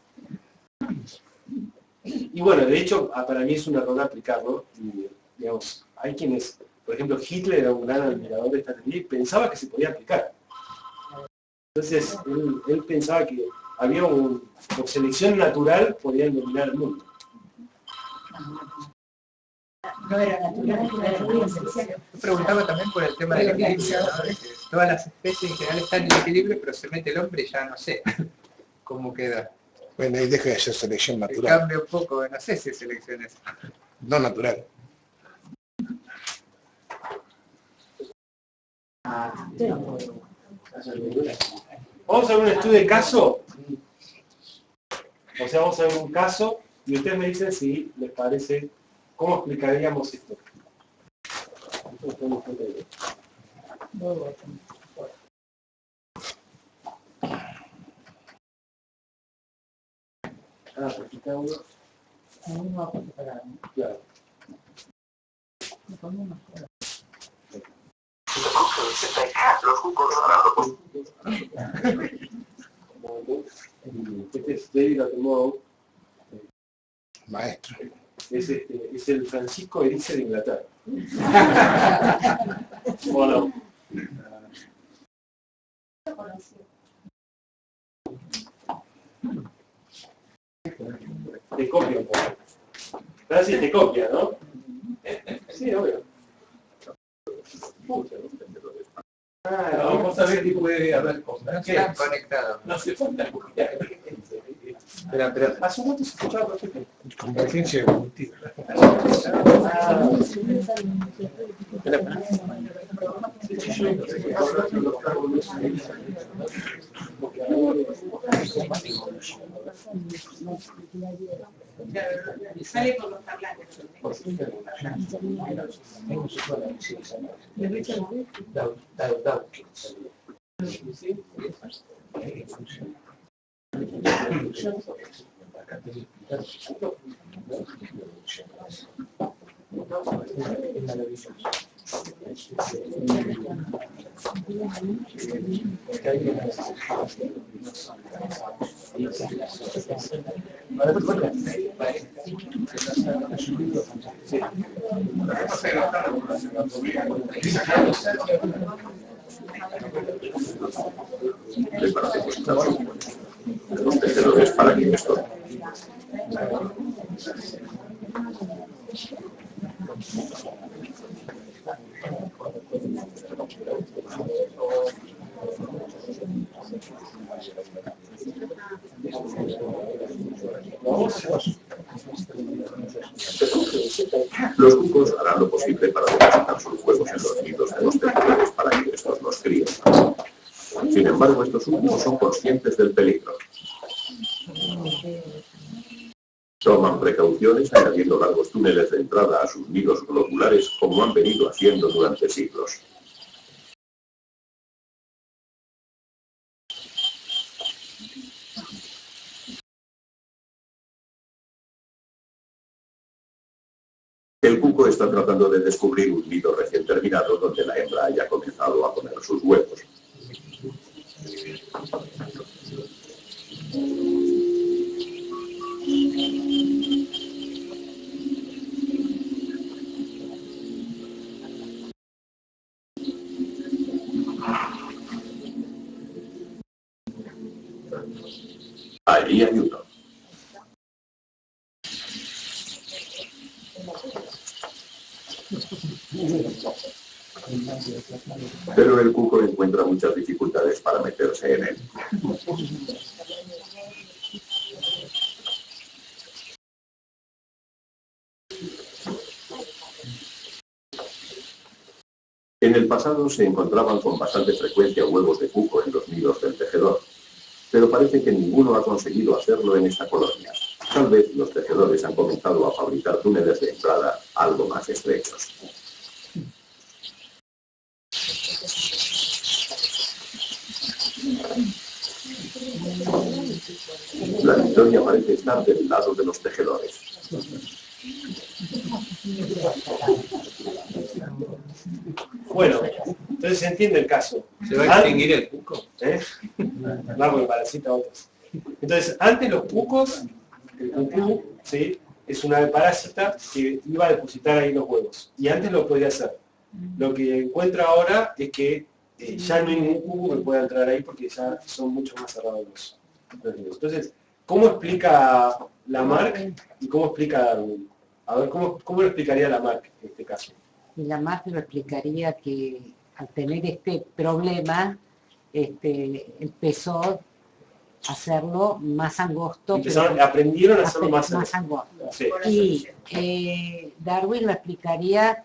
Y bueno, de hecho, para mí es un error aplicarlo. Y, digamos, hay quienes, por ejemplo, Hitler era un gran admirador de esta teoría y pensaba que se podía aplicar. Entonces, él pensaba que había por selección natural podían dominar el mundo. No era natural, Yo preguntaba también por el tema del equilibrio, ¿no? De que todas las especies en general están en equilibrio, pero se mete el hombre y ya no sé cómo queda. Bueno, ahí deja de ser selección natural. Cambia un poco, no sé si es selección eso. No natural. Vamos a ver un estudio de caso. O sea, vamos a ver un caso y ustedes me dicen si les parece, ¿cómo explicaríamos esto? Porque cada uno... Claro. Los jugos dorados. Este es David Attenborough. Maestro. Es el Francisco Erice de Inglaterra. Bueno. Te copia un poco. Francis te copia, ¿no? Sí, obvio. Vamos a ver que puede haber cosas. No están conectados. No se falta copiar. Pero, hace un momento se escuchaba perfecto. Convergencia evolutiva. Sale por los parlantes. Los tejedores para que esto. Los cucos harán lo posible para depositar sus huevos en los nidos de los tejedores para que estos los críen. Sin embargo, estos últimos son conscientes del peligro. Toman precauciones añadiendo largos túneles de entrada a sus nidos globulares como han venido haciendo durante siglos. El cuco está tratando de descubrir un nido recién terminado donde la hembra haya comenzado a poner sus huevos. Allí hay uno. Pero el cuco encuentra muchas dificultades para meterse en él. En el pasado se encontraban con bastante frecuencia huevos de cuco en los nidos del tejedor, pero parece que ninguno ha conseguido hacerlo en esta colonia. Tal vez los tejedores han comenzado a fabricar túneles de entrada algo más estrechos. La victoria parece estar del lado de los tejedores. Bueno, entonces se entiende el caso. ¿Se va a extinguir el cuco? Vamos, parasita otros. Entonces, antes los cucos, el cucú, ¿sí?, es una ave parásita que iba a depositar ahí los huevos. Y antes lo podía hacer. Lo que encuentra ahora es que ya no hay ningún cuco que pueda entrar ahí porque ya son mucho más cerrados los nidos. Entonces, ¿cómo explica Lamarck y cómo explica Darwin? A ver, ¿cómo lo explicaría Lamarck en este caso? Y Lamarck lo explicaría que al tener este problema, empezó a hacerlo más angosto. Aprendieron a hacerlo más angosto. Sí. Y Darwin lo explicaría,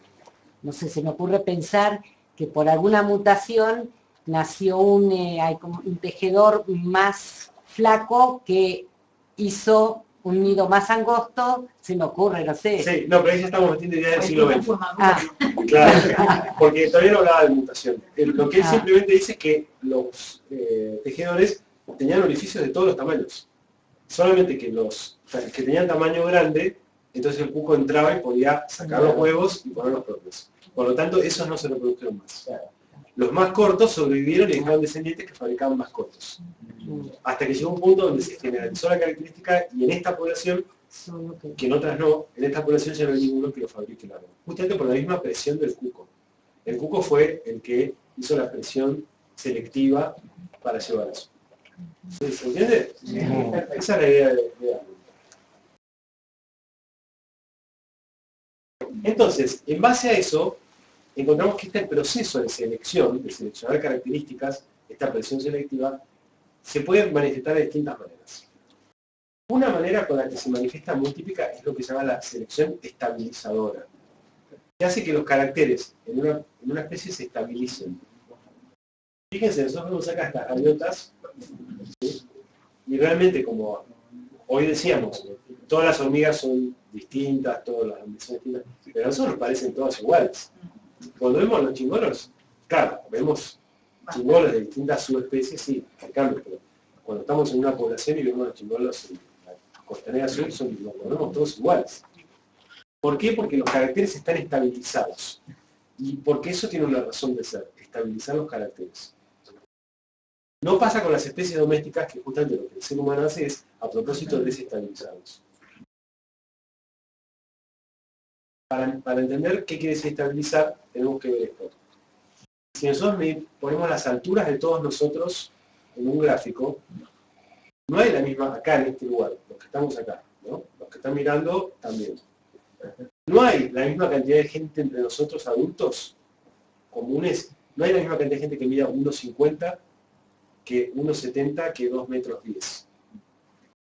no sé, se me ocurre pensar que por alguna mutación nació un tejedor más flaco que hizo un nido más angosto, se me ocurre, no sé. Sí, no, pero ahí ya estamos metiendo ideas del siglo XX. Claro, porque todavía no hablaba de mutación. Lo que él simplemente dice es que los tejedores tenían orificios de todos los tamaños. Solamente que los que tenían tamaño grande, entonces el cuco entraba y podía sacar los huevos y poner los propios. Por lo tanto, esos no se reprodujeron más. Los más cortos sobrevivieron y dejaron descendientes que fabricaban más cortos. Hasta que llegó un punto donde se generalizó la característica y en esta población, que en otras no, en esta población ya no hay ninguno que lo fabrique largo. Justamente por la misma presión del cuco. El cuco fue el que hizo la presión selectiva para llevar eso. ¿Se entiende? Esa es la idea de Darwin. Entonces, en base a eso, encontramos que este proceso de selección, de seleccionar características, esta presión selectiva, se puede manifestar de distintas maneras. Una manera con la que se manifiesta muy típica es lo que se llama la selección estabilizadora, que hace que los caracteres en una especie se estabilicen. Fíjense, nosotros vamos acá estas gaviotas, ¿sí? Y realmente, como hoy decíamos, todas las hormigas son distintas, todas las hormigas son distintas, pero a nosotros nos parecen todas iguales. Cuando vemos los chingolos, claro, vemos chingolos de distintas subespecies, sí, hay cambios, pero cuando estamos en una población y vemos los chingolos en la costanera sur, los vemos todos iguales. ¿Por qué? Porque los caracteres están estabilizados. Y porque eso tiene una razón de ser, estabilizar los caracteres. No pasa con las especies domésticas, que justamente lo que el ser humano hace es, a propósito, desestabilizarlos. Para entender qué quiere decir estabilizar, tenemos que ver esto. Si nosotros ponemos las alturas de todos nosotros en un gráfico, no hay la misma acá en este lugar, los que estamos acá, ¿no? Los que están mirando también. No hay la misma cantidad de gente entre nosotros adultos comunes, no hay la misma cantidad de gente que mida 1,50 que 1,70 que 2,10 metros.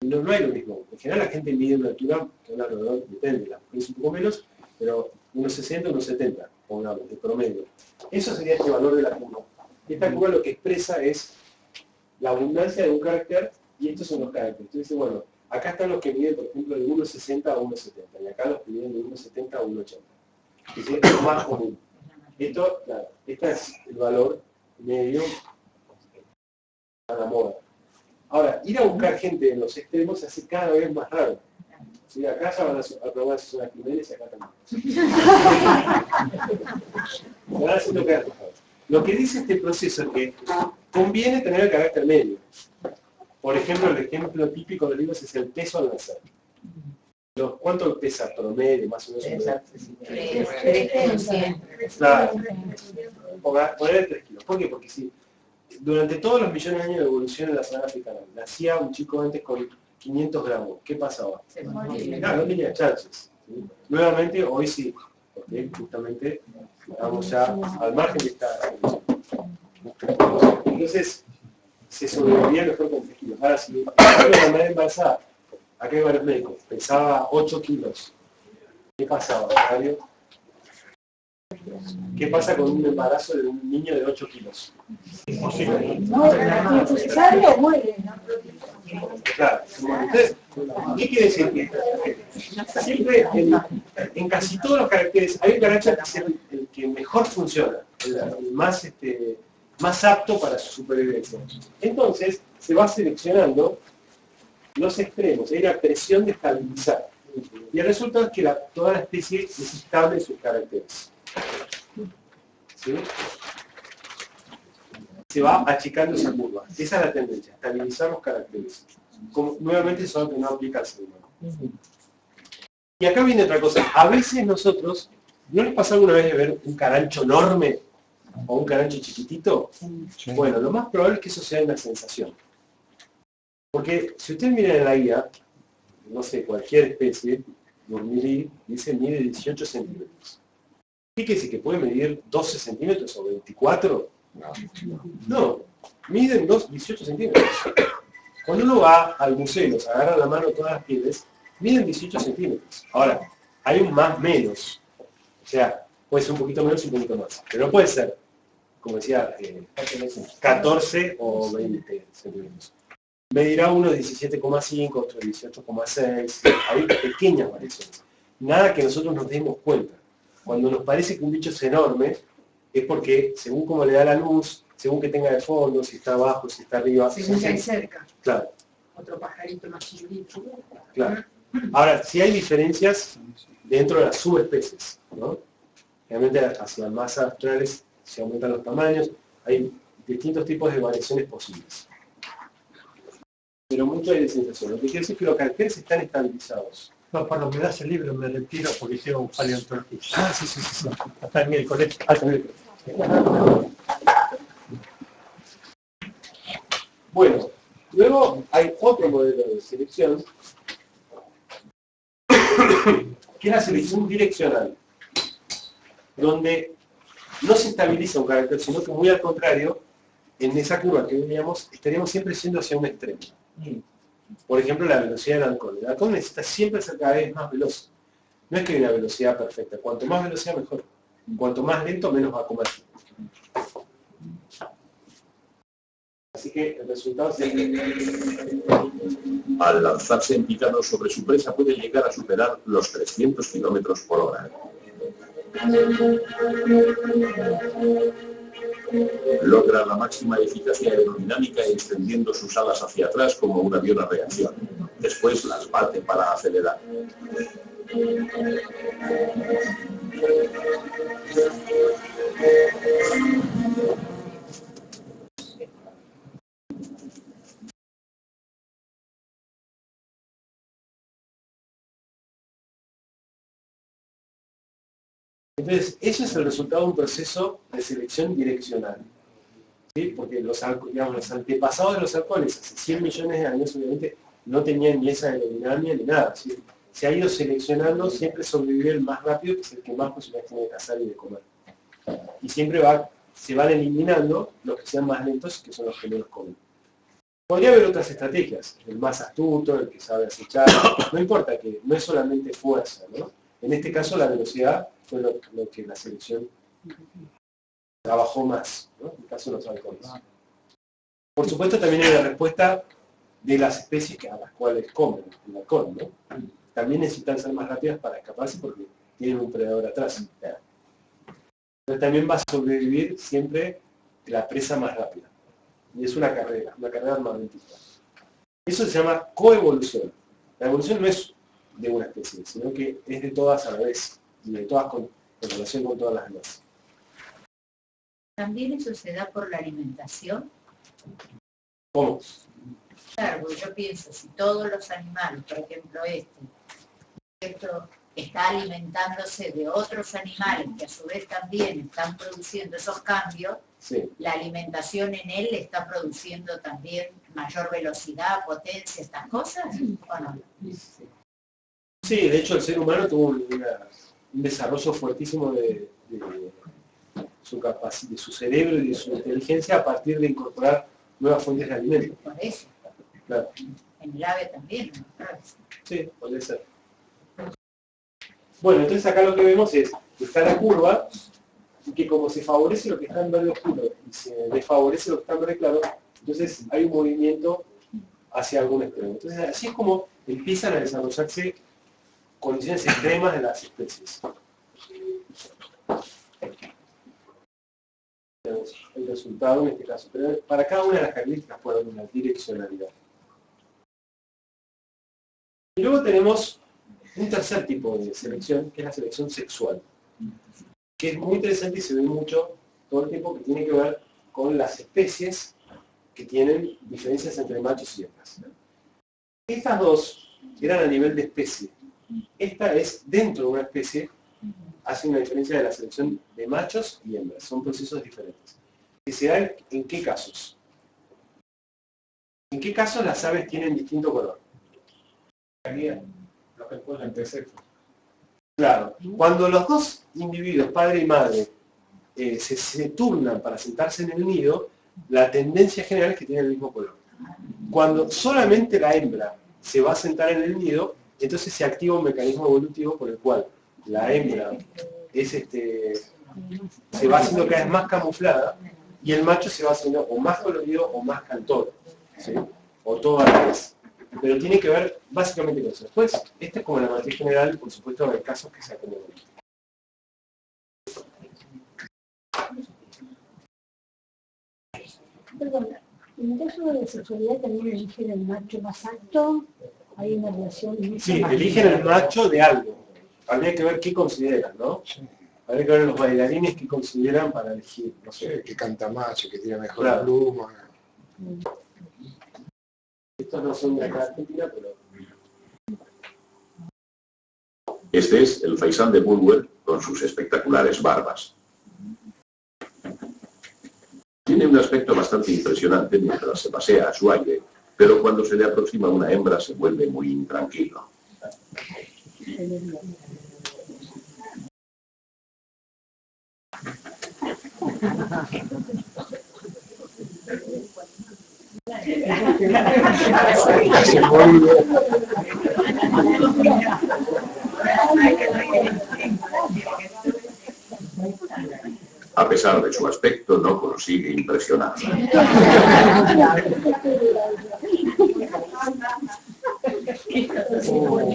No hay lo mismo. En general la gente mide una altura que alrededor, depende, las mujeres un poco menos, pero 1,60, 1,70, pongamos, de promedio. Eso sería este valor de la curva. Esta curva lo que expresa es la abundancia de un carácter, y estos son los caracteres. Entonces, bueno, acá están los que miden, por ejemplo, de 1,60 a 1,70, y acá los que miden de 1,70 a 1,80. Esto es lo más común. Esto, claro, este es el valor medio a la moda. Ahora, ir a buscar gente en los extremos se hace cada vez más raro. ¿Sí? Acá ya van a probar si son las primeras y acá también. Van haciendo cada vez. Lo que dice este proceso es que conviene tener el carácter medio. Por ejemplo, el ejemplo típico de los libros es el peso al nacer. ¿Cuánto pesa promedio, más o menos? Claro. Poner 3 kilos. ¿Por qué? Porque si durante todos los millones de años de evolución en la sabana africana nacía un chico antes con 500 gramos, ¿qué pasaba? Claro, no tenía chances. ¿Sí? Nuevamente, hoy sí, porque justamente estamos ya al margen de esta evolución. Entonces, se sobrevivía mejor con 3 kilos. Ahora, si una madre embarazada, acá hay varios médicos, pesaba 8 kilos, ¿qué pasaba, Mario? ¿Qué pasa con un embarazo de un niño de 8 kilos? Imposible. ¿Sabe o muere? Claro. Entonces, ¿qué quiere decir? Siempre, en casi todos los caracteres, hay un carácter que es el que mejor funciona, el más apto para su supervivencia. Entonces, se va seleccionando los extremos, hay una presión de estabilizar. Y el resultado es que toda la especie es estable en sus caracteres. ¿Sí? Se va achicando esa curva. Esa es la tendencia, estabilizar los caracteres. Nuevamente eso que no aplica al ser humano. Y acá viene otra cosa. A veces nosotros, ¿no les pasa alguna vez de ver un carancho enorme o un carancho chiquitito? Sí. Bueno, lo más probable es que eso sea una sensación. Porque si ustedes miran en la guía, no sé, cualquier especie, Durmirí, dice mide 18 centímetros. ¿Qué quiere decir? ¿Que puede medir 12 centímetros o 24? No, miden 18 centímetros. Cuando uno va al museo y nos agarra la mano todas las pieles, miden 18 centímetros. Ahora, hay un más menos. O sea, puede ser un poquito menos y un poquito más. Pero no puede ser, como decía, 14 o 20 centímetros. Medirá uno 17,5, otro 18,6. Hay pequeñas variaciones. Nada que nosotros nos demos cuenta. Cuando nos parece que un bicho es enorme, es porque según cómo le da la luz, según que tenga de fondo, si está abajo, si está arriba. Según que hay cerca. Claro. Otro pajarito más chiquitito. Claro. Ahora, sí hay diferencias dentro de las subespecies, ¿no? Realmente hacia más astrales se aumentan los tamaños, hay distintos tipos de variaciones posibles. Pero mucho hay de sensación. Lo que quiere decir es que los caracteres están estabilizados. No, cuando me das el libro me retiro porque tengo paleontología. Ah, sí. Hasta el miércoles. Bueno, luego hay otro modelo de selección, que es la selección direccional, donde no se estabiliza un carácter, sino que muy al contrario, en esa curva que veíamos, estaríamos siempre yendo hacia un extremo. Por ejemplo, la velocidad del halcón. El halcón necesita siempre ser cada vez más veloz. No es que hay una velocidad perfecta. Cuanto más velocidad, mejor. Cuanto más lento, menos va a comer. Así que el resultado es... Al lanzarse en picado sobre su presa puede llegar a superar los 300 kilómetros por hora. Logra la máxima eficacia aerodinámica extendiendo sus alas hacia atrás como un avión a reacción. Después las bate para acelerar. Entonces, eso es el resultado de un proceso de selección direccional. ¿Sí? Porque los antepasados de los halcones, hace 100 millones de años, obviamente, no tenían ni esa aerodinámica ni nada. ¿Sí? Se ha ido seleccionando, siempre sobrevive el más rápido, que es el que más posibilidades tiene de cazar y de comer. Y siempre se van eliminando los que sean más lentos, que son los que menos comen. Podría haber otras estrategias, el más astuto, el que sabe acechar, no importa, que no es solamente fuerza, ¿no? En este caso la velocidad fue lo que la selección trabajó más, ¿no? En el caso de los halcones. Por supuesto también hay la respuesta de las especies a las cuales comen el halcón, ¿no? También necesitan ser más rápidas para escaparse porque tienen un predador atrás. Pero también va a sobrevivir siempre la presa más rápida. Y es una carrera armamentista. Eso se llama coevolución. La evolución no es de una especie, sino que es de todas a la vez, y de todas en relación con todas las demás. ¿También eso se da por la alimentación? ¿Cómo? Claro, porque yo pienso, si todos los animales, por ejemplo esto está alimentándose de otros animales que a su vez también están produciendo esos cambios, sí. La alimentación en él está produciendo también mayor velocidad, potencia, estas cosas, ¿o no? Sí, de hecho el ser humano tuvo un desarrollo fuertísimo de su capacidad, de su cerebro y de su inteligencia a partir de incorporar nuevas fuentes de alimento. Por eso. Claro. En el ave también, ¿no? Sí, puede ser. Bueno, entonces acá lo que vemos es que está la curva y que como se favorece lo que está en verde oscuro y se desfavorece lo que está en verde claro, entonces hay un movimiento hacia algún extremo. Entonces así es como empiezan a desarrollarse condiciones extremas de las especies. El resultado en este caso, pero para cada una de las características puede haber una direccionalidad. Y luego tenemos un tercer tipo de selección, que es la selección sexual, que es muy interesante y se ve mucho todo el tiempo, que tiene que ver con las especies que tienen diferencias entre machos y hembras. Estas dos eran a nivel de especie. Esta es dentro de una especie, hace una diferencia de la selección de machos y hembras. Son procesos diferentes. ¿Que se da en qué casos? ¿En qué casos las aves tienen distinto color? Lo que pueden entre sexos. Claro. Cuando los dos individuos, padre y madre, se turnan para sentarse en el nido, la tendencia general es que tienen el mismo color. Cuando solamente la hembra se va a sentar en el nido, entonces se activa un mecanismo evolutivo por el cual la hembra se va haciendo cada vez más camuflada y el macho se va haciendo o más colorido o más cantor, ¿sí? O todo a la vez. Pero tiene que ver básicamente con eso. Después, esta es como la matriz general y por supuesto hay casos que se acomodan. Perdón, en el caso de la sexualidad también eligen el macho más alto, hay una relación... Sí, eligen el macho de algo. Habría que ver qué consideran, ¿no? Habría que ver los bailarines qué consideran para elegir, no sé. Que canta más, que tiene mejor Claro. pluma. Estos no son de acá de Argentina, pero... Este es el faisán de Bulwer con sus espectaculares barbas. Tiene un aspecto bastante impresionante mientras se pasea a su aire, pero cuando se le aproxima una hembra se vuelve muy intranquilo. A pesar de su aspecto, no consigue impresionar.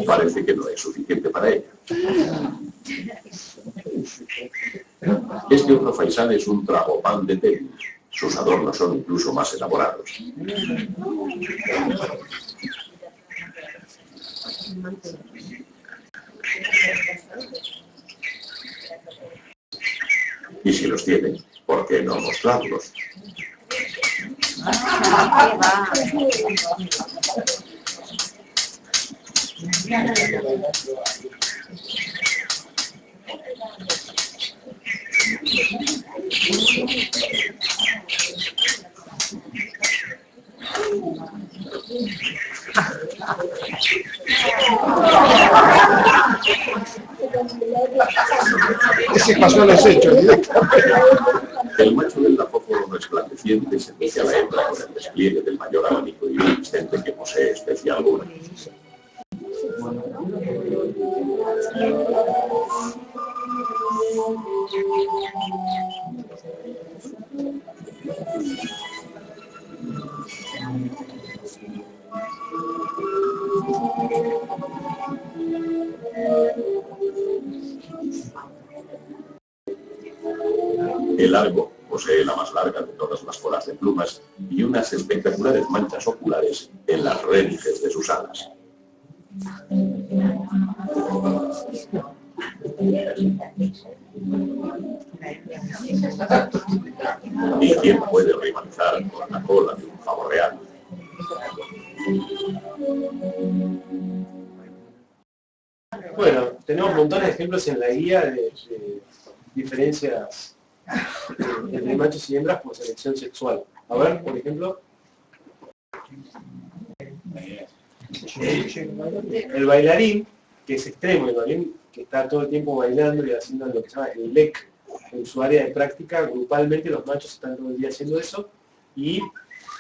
Parece que no es suficiente para ella. Este otro faisán es un tragopán de tel. Sus adornos son incluso más elaborados. Y si los tiene, ¿por qué no mostrarlos? Ese pasó a los hechos. El macho del lafóforo resplandeciente se mete a la hembra con el despliegue del mayor abanico iridiscente que posee especie alguna. El largo posee la más larga de todas las colas de plumas y unas espectaculares manchas oculares en las rénices de sus alas. ¿Y quién puede rivalizar con la cola de un pavo real? Bueno, tenemos montones de ejemplos en la guía de diferencias entre machos y hembras por selección sexual. A ver, por ejemplo. El bailarín, que es extremo, el bailarín que está todo el tiempo bailando y haciendo lo que se llama el lec en su área de práctica, grupalmente los machos están todo el día haciendo eso, y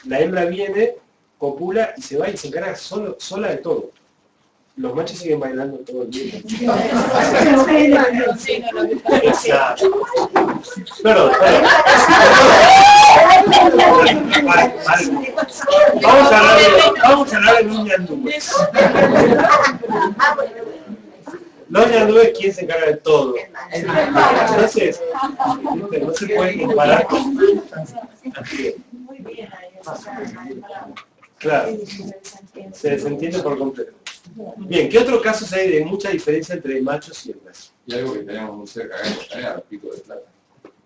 la hembra viene, copula y se va y se encarga sola de todo. Los machos siguen bailando todo el día. Exacto. Perdón. Vamos a hablar de los ñandúes. Los ñandúes, ¿quién se encarga de todo? Entonces, no se puede comparar con... Claro, se desentiende por completo. Bien, ¿qué otros casos hay de mucha diferencia entre machos y hembras? Y algo que tenemos muy cerca era el pico de plata.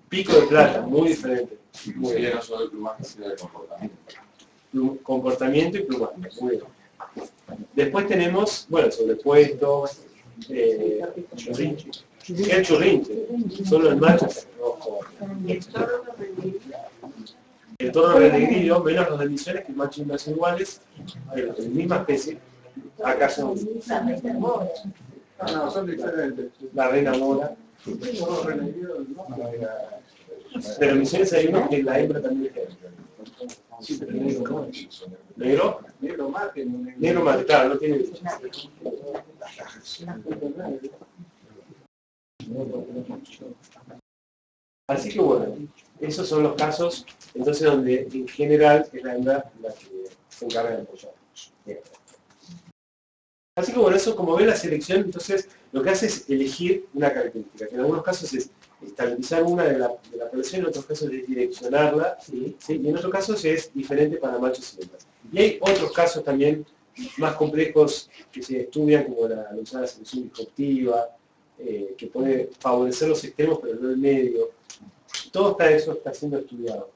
Pico de plata, muy diferente. Muy bien, no solo de plumaje, sino de comportamiento. Comportamiento y plumaje, muy bien. Después tenemos, bueno, sobrepuesto, churrinche. ¿Qué es churrinche? Solo el macho es rojo. El toro renegrido, menos los de Misiones, que machos y hembras son iguales, de la misma especie. Acá son... No, son diferentes. La reina mora. Pero en Misiones hay uno que la hembra también es hembra. Sí, pero negro no. ¿Negro? Negro mate. Negro mate, claro, no tiene... Así que bueno, esos son los casos, entonces donde en general es la hembra la que se encarga de apoyar. Bien. Así que bueno, eso como ve la selección, entonces lo que hace es elegir una característica, que en algunos casos es estabilizar una de la población, en otros casos es direccionarla, ¿sí? Y en otros casos es diferente para machos y hembras. Y hay otros casos también más complejos que se estudian, como la selección disruptiva, que puede favorecer los extremos pero no el medio. Todo eso está siendo estudiado.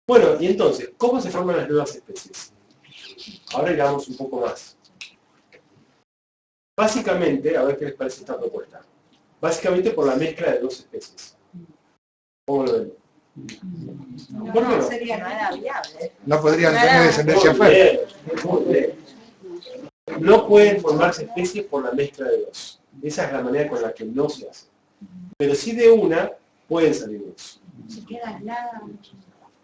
Bueno, y entonces, ¿cómo se forman las nuevas especies? Ahora llegamos un poco más. Básicamente, a ver qué les parece esta propuesta. Básicamente por la mezcla de dos especies. ¿Cómo lo ven? ¿Por qué no? Sería nada viable. No podrían tener descendencia fuerte. No pueden formarse especies por la mezcla de dos. Esa es la manera con la que no se hace. Pero si de una, pueden salir dos. Se queda aislada.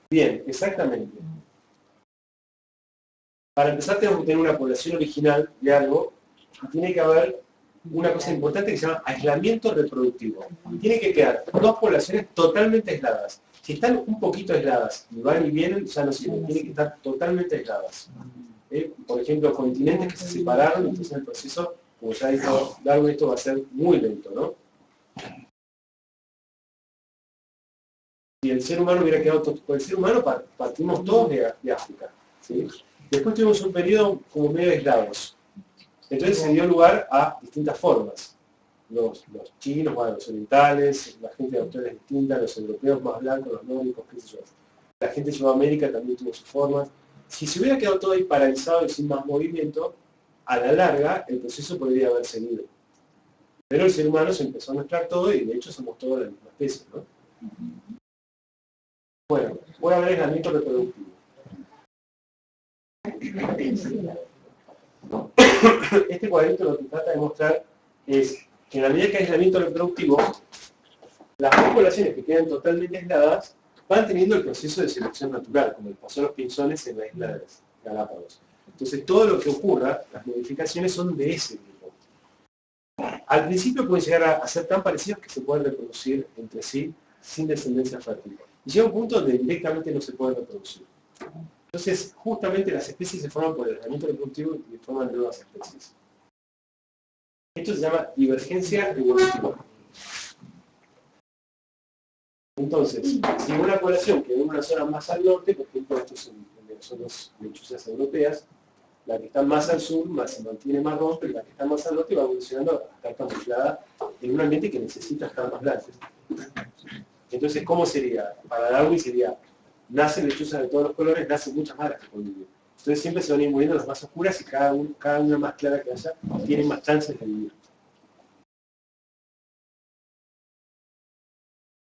Bien, exactamente. Para empezar tenemos que tener una población original de algo, y tiene que haber una cosa importante que se llama aislamiento reproductivo. Tiene que quedar dos poblaciones totalmente aisladas. Si están un poquito aisladas y van y vienen, ya no sirven, tienen que estar totalmente aisladas. Por ejemplo, continentes que se separaron, entonces el proceso, como ya dijo Darwin, esto va a ser muy lento, ¿no? Si el ser humano hubiera quedado todo, el ser humano partimos todos de África, ¿sí? Después tuvimos un periodo como medio aislados. Entonces se dio lugar a distintas formas. Los chinos, bueno, los orientales, la gente de autores distintas, los europeos más blancos, los nórdicos, qué sé yo. La gente de Sudamérica también tuvo sus formas. Si se hubiera quedado todo ahí paralizado y sin más movimiento, a la larga el proceso podría haber seguido. Pero el ser humano se empezó a mezclar todo y de hecho somos todos la misma especie, ¿no? Bueno, voy a ver el aislamiento reproductivo. Este cuadrito lo que trata de mostrar es que en la medida que hay aislamiento reproductivo, las dos poblaciones que quedan totalmente aisladas van teniendo el proceso de selección natural, como les pasó a los pinzones en la isla de Galápagos. Entonces todo lo que ocurra, las modificaciones son de ese tipo. Al principio pueden llegar a ser tan parecidos que se pueden reproducir entre sí sin descendencia fértil. Y llega un punto donde directamente no se pueden reproducir. Entonces, justamente las especies se forman por el aislamiento reproductivo y forman nuevas especies. Esto se llama divergencia evolutiva. Entonces, si una población quedó en una zona más al norte, por ejemplo, estos son las lechuzas europeas, la que está más al sur se mantiene marrón, pero la que está más al norte va evolucionando a estar camuflada en un ambiente que necesita estar más blanco. Entonces, ¿cómo sería? Para Darwin sería, nacen lechuzas de todos los colores, nacen muchas más las que conviven. Entonces siempre se van a ir muriendo las más oscuras y cada una más clara que haya tiene más chances de vivir.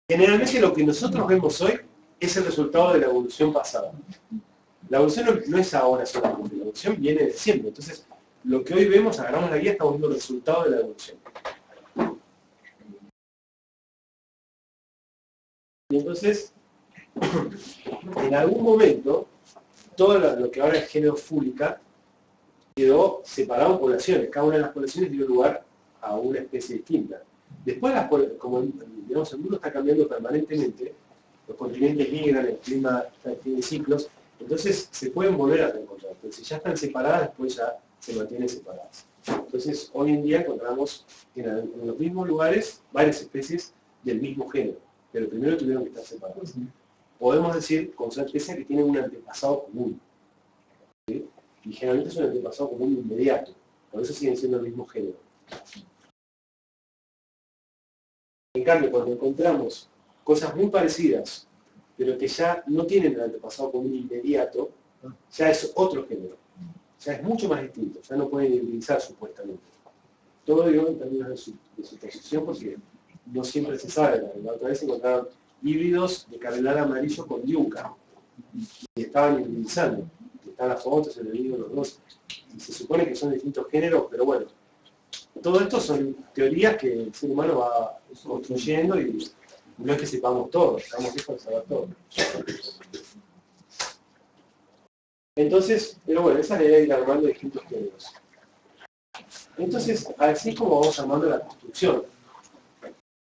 Generalmente lo que nosotros vemos hoy es el resultado de la evolución pasada. La evolución no es ahora solamente, la evolución viene de siempre. Entonces, lo que hoy vemos, agarramos la guía, estamos viendo el resultado de la evolución. Y entonces, en algún momento, todo lo que ahora es género fúlica quedó separado en poblaciones. Cada una de las poblaciones dio lugar a una especie distinta. Después, como digamos, el mundo está cambiando permanentemente, los continentes migran, el clima tiene ciclos, entonces se pueden volver a reencontrar. Pero si ya están separadas, después ya se mantienen separadas. Entonces, hoy en día encontramos en los mismos lugares varias especies del mismo género, pero primero tuvieron que estar separadas. Podemos decir con certeza que tienen un antepasado común. ¿Sí? Y generalmente es un antepasado común inmediato, por eso siguen siendo el mismo género. En cambio, cuando encontramos cosas muy parecidas, pero que ya no tienen el antepasado común inmediato, ya es otro género. Ya es mucho más distinto, ya no pueden hibridizar supuestamente. Todo digo en términos de su posición, porque no siempre se sabe. La otra vez encontraron híbridos de cardenal amarillo con yuca, y estaban hibridizando. Están las fotos, en el vídeo, los dos. Y se supone que son distintos géneros, pero bueno, todo esto son teorías que el ser humano va construyendo y no es que sepamos todo, estamos lejos de saber todo. Entonces, pero bueno, esa es la idea de ir armando distintos géneros. Entonces, así es como vamos armando la construcción.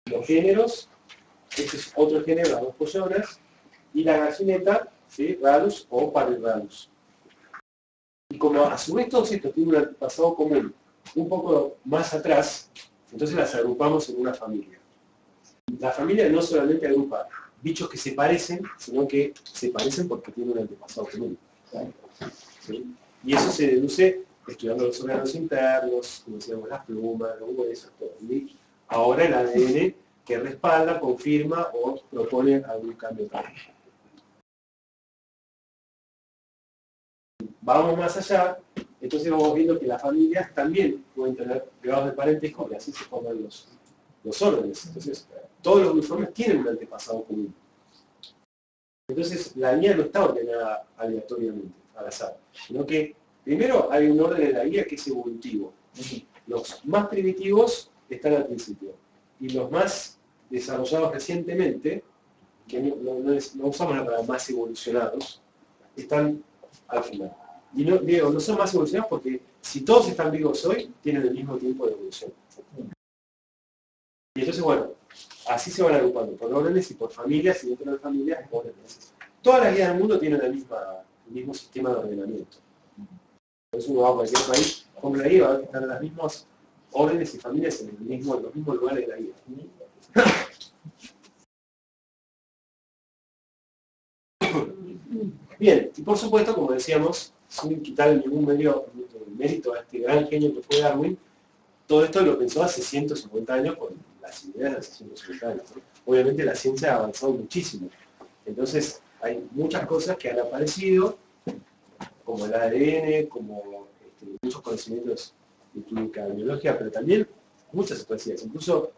Los géneros, este es otro género, las dos pollonas, y la gallineta, ¿sí? Rallus o Parirallus. Y como a su vez todos estos tienen un antepasado común un poco más atrás, entonces las agrupamos en una familia. La familia no solamente agrupa bichos que se parecen, sino que se parecen porque tienen un antepasado común. ¿Sí? Y eso se deduce estudiando los órganos internos, como decíamos, las plumas, los huesos, todo. Y ahora el ADN que respalda, confirma o propone algún cambio tal. Vamos más allá, entonces vamos viendo que las familias también pueden tener grados de parentesco y así se forman los órdenes. Entonces, todos los uniformes tienen un antepasado común. Entonces, la guía no está ordenada aleatoriamente, al azar, sino que primero hay un orden en la guía que es evolutivo. Los más primitivos están al principio y los más desarrollados recientemente que no usamos la palabra más evolucionados, están al final. Y no, digo, no son más evolucionados porque si todos están vivos hoy, tienen el mismo tiempo de evolución. Y entonces, bueno, así se van agrupando por órdenes y por familias, y dentro de las familias, órdenes. Todas las guías del mundo tienen el mismo sistema de ordenamiento. Entonces uno va a cualquier país, compra la guía, va a ver que están las mismas órdenes y familias en los mismos lugares de la guía. Bien, y por supuesto, como decíamos, sin quitar ningún mérito a este gran genio que fue Darwin, todo esto lo pensó hace 150 años con las ideas de hace 150 años, ¿no? Obviamente la ciencia ha avanzado muchísimo. Entonces hay muchas cosas que han aparecido, como el ADN, como muchos conocimientos de química y biología, pero también muchas otras ideas. Incluso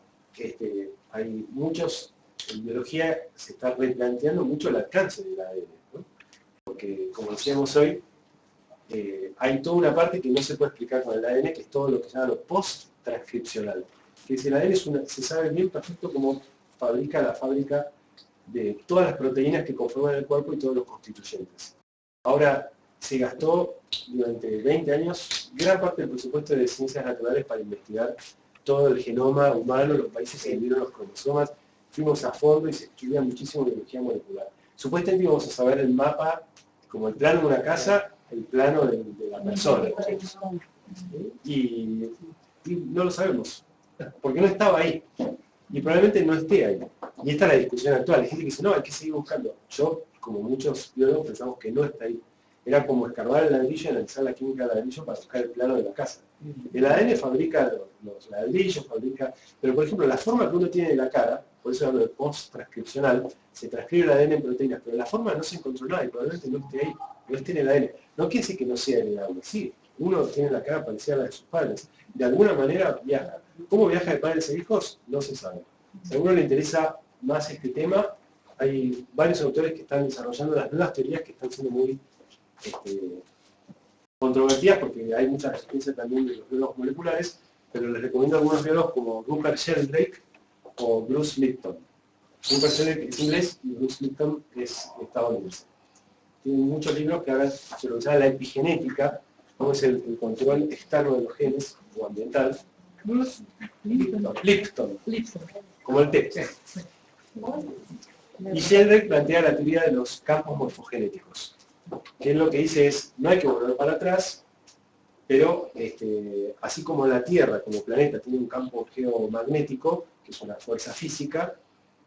hay muchos, en biología se está replanteando mucho el alcance del ADN, ¿no? Porque, como decíamos hoy, hay toda una parte que no se puede explicar con el ADN, que es todo lo que se llama lo post-transcripcional. Que es el ADN se sabe bien perfecto cómo fabrica la fábrica de todas las proteínas que conforman el cuerpo y todos los constituyentes. Ahora, se gastó durante 20 años gran parte del presupuesto de ciencias naturales para investigar todo el genoma humano, los países que vieron los cromosomas. Fuimos a fondo y se estudia muchísimo biología molecular. Supuestamente íbamos a saber el mapa, como el plano de una casa, el plano de la persona. Y no lo sabemos, porque no estaba ahí. Y probablemente no esté ahí. Y esta es la discusión actual. Hay gente que dice, no, hay que seguir buscando. Yo, como muchos biólogos, pensamos que no está ahí. Era como escarbar el ladrillo y analizar la química del ladrillo para buscar el plano de la casa. El ADN fabrica los ladrillos, pero por ejemplo la forma que uno tiene de la cara, por eso hablo de post-transcripcional, se transcribe el ADN en proteínas, pero la forma no se encontró nada y probablemente no esté ahí, no esté en el ADN. No quiere decir que no sea heredable, sí, uno tiene la cara parecida a la de sus padres, de alguna manera viaja. ¿Cómo viaja de padres a hijos? No se sabe. Si a uno le interesa más este tema, hay varios autores que están desarrollando las nuevas teorías que están siendo muy controvertidas porque hay mucha resistencia también de los biólogos moleculares, pero les recomiendo a algunos biólogos como Rupert Sheldrake o Bruce Lipton. Rupert Sheldrake es inglés y Bruce Lipton es estadounidense. Tienen muchos libros que hablan sobre lo que se llama la epigenética, cómo es el control externo de los genes o ambiental. Bruce Lipton, como el té. Y Sheldrake plantea la teoría de los campos morfogenéticos, que es lo que dice es, no hay que volver para atrás, pero así como la Tierra como planeta tiene un campo geomagnético, que es una fuerza física,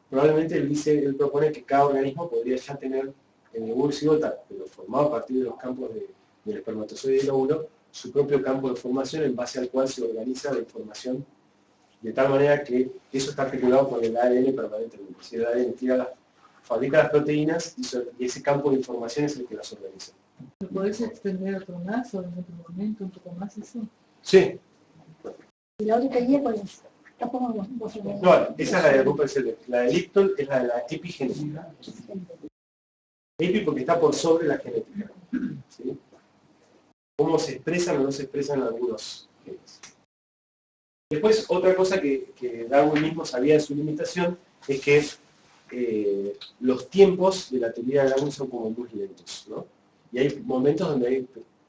probablemente él propone que cada organismo podría ya tener en el óvulo cigota, pero formado a partir de los campos del espermatozoide y el óvulo, su propio campo de formación en base al cual se organiza la información de tal manera que eso está articulado con el ADN permanentemente. Si el ADN fabrica las proteínas y ese campo de información es el que las organiza. ¿Lo podés extender otro más o en otro momento un poco más eso? Sí. ¿Y la otra teoría cuál es? No, esa es la de Rupert Sheldrake. La de Lipton es la de la epigenética. Epi porque está por sobre la genética. ¿Sí? Cómo se expresan o no se expresan algunos genes. Después, otra cosa que Darwin mismo sabía de su limitación es que los tiempos de la teoría de Darwin son como muy lentos, ¿no? Y hay momentos donde hay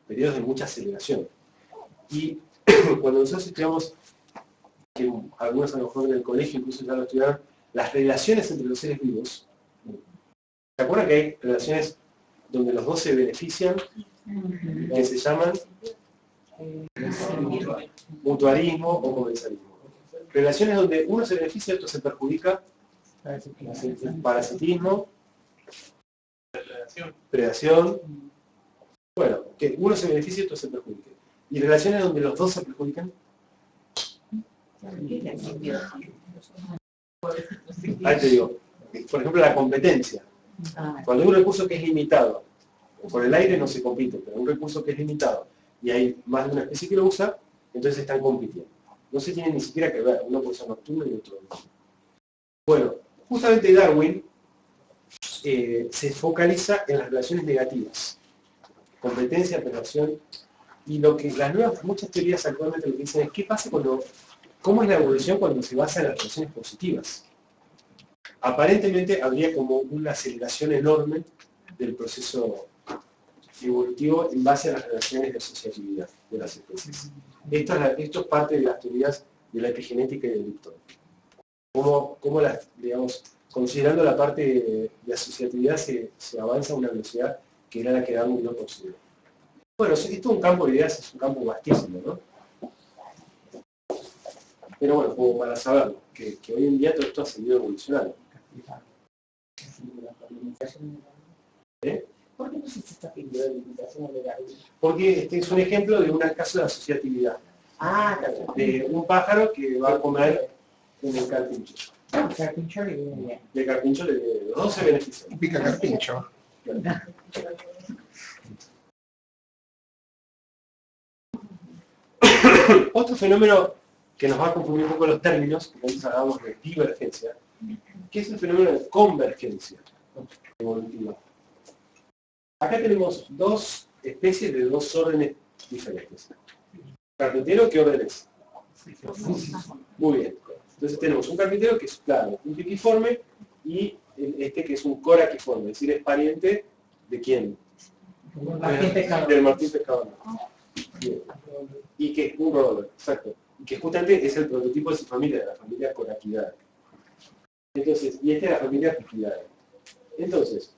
periodos de mucha aceleración. Y cuando nosotros estudiamos, que algunos a lo mejor en el colegio incluso ya lo estudiaron, las relaciones entre los seres vivos, ¿se acuerdan que hay relaciones donde los dos se benefician, que se llaman mutualismo o comensalismo? Relaciones donde uno se beneficia y otro se perjudica, parasitismo, predación, bueno, que uno se beneficia y otro se perjudica. Y relaciones donde los dos se perjudican. Ahí te digo, por ejemplo la competencia. Cuando hay un recurso que es limitado, por el aire no se compite, pero un recurso que es limitado y hay más de una especie que lo usa, entonces están compitiendo. No se tiene ni siquiera que ver, uno puede ser nocturno y otro no. Bueno, justamente Darwin se focaliza en las relaciones negativas. Competencia, predación, y lo que muchas teorías actualmente lo que dicen es qué pasa cómo es la evolución cuando se basa en las relaciones positivas. aparentemente habría como una aceleración enorme del proceso evolutivo en base a las relaciones de asociatividad de las especies. Esto es parte de las teorías de la epigenética y del Lipton. Cómo las, digamos, considerando la parte de asociatividad se avanza a una velocidad que era la que Darwin no consideró. Bueno, esto es un campo de ideas, es un campo vastísimo, ¿no? Pero bueno, como para saberlo, que hoy en día todo esto ha seguido evolucionando. ¿Por qué no se está pidiendo de limitación de Darwin? Porque este es un ejemplo de un caso de asociatividad. De un pájaro que va a comer en el carpincho. El carpincho le viene bien. De carpincho le viene bien. Los dos se benefician. Pica carpincho. Otro fenómeno que nos va a confundir un poco los términos, porque antes hablábamos de divergencia, que es el fenómeno de convergencia evolutiva. Acá tenemos dos especies de dos órdenes diferentes. Carpintero, ¿qué orden es? Muy bien. Entonces tenemos un carpintero que es, claro, un piquiforme, y este que es un coraquiforme, es decir, es pariente ¿de quién? Del martín pescador. Bien. Y que es un roedor, exacto. Y que justamente es el prototipo de su familia, de la familia Coraquidae. Entonces, y esta es la familia Piquidae. Entonces,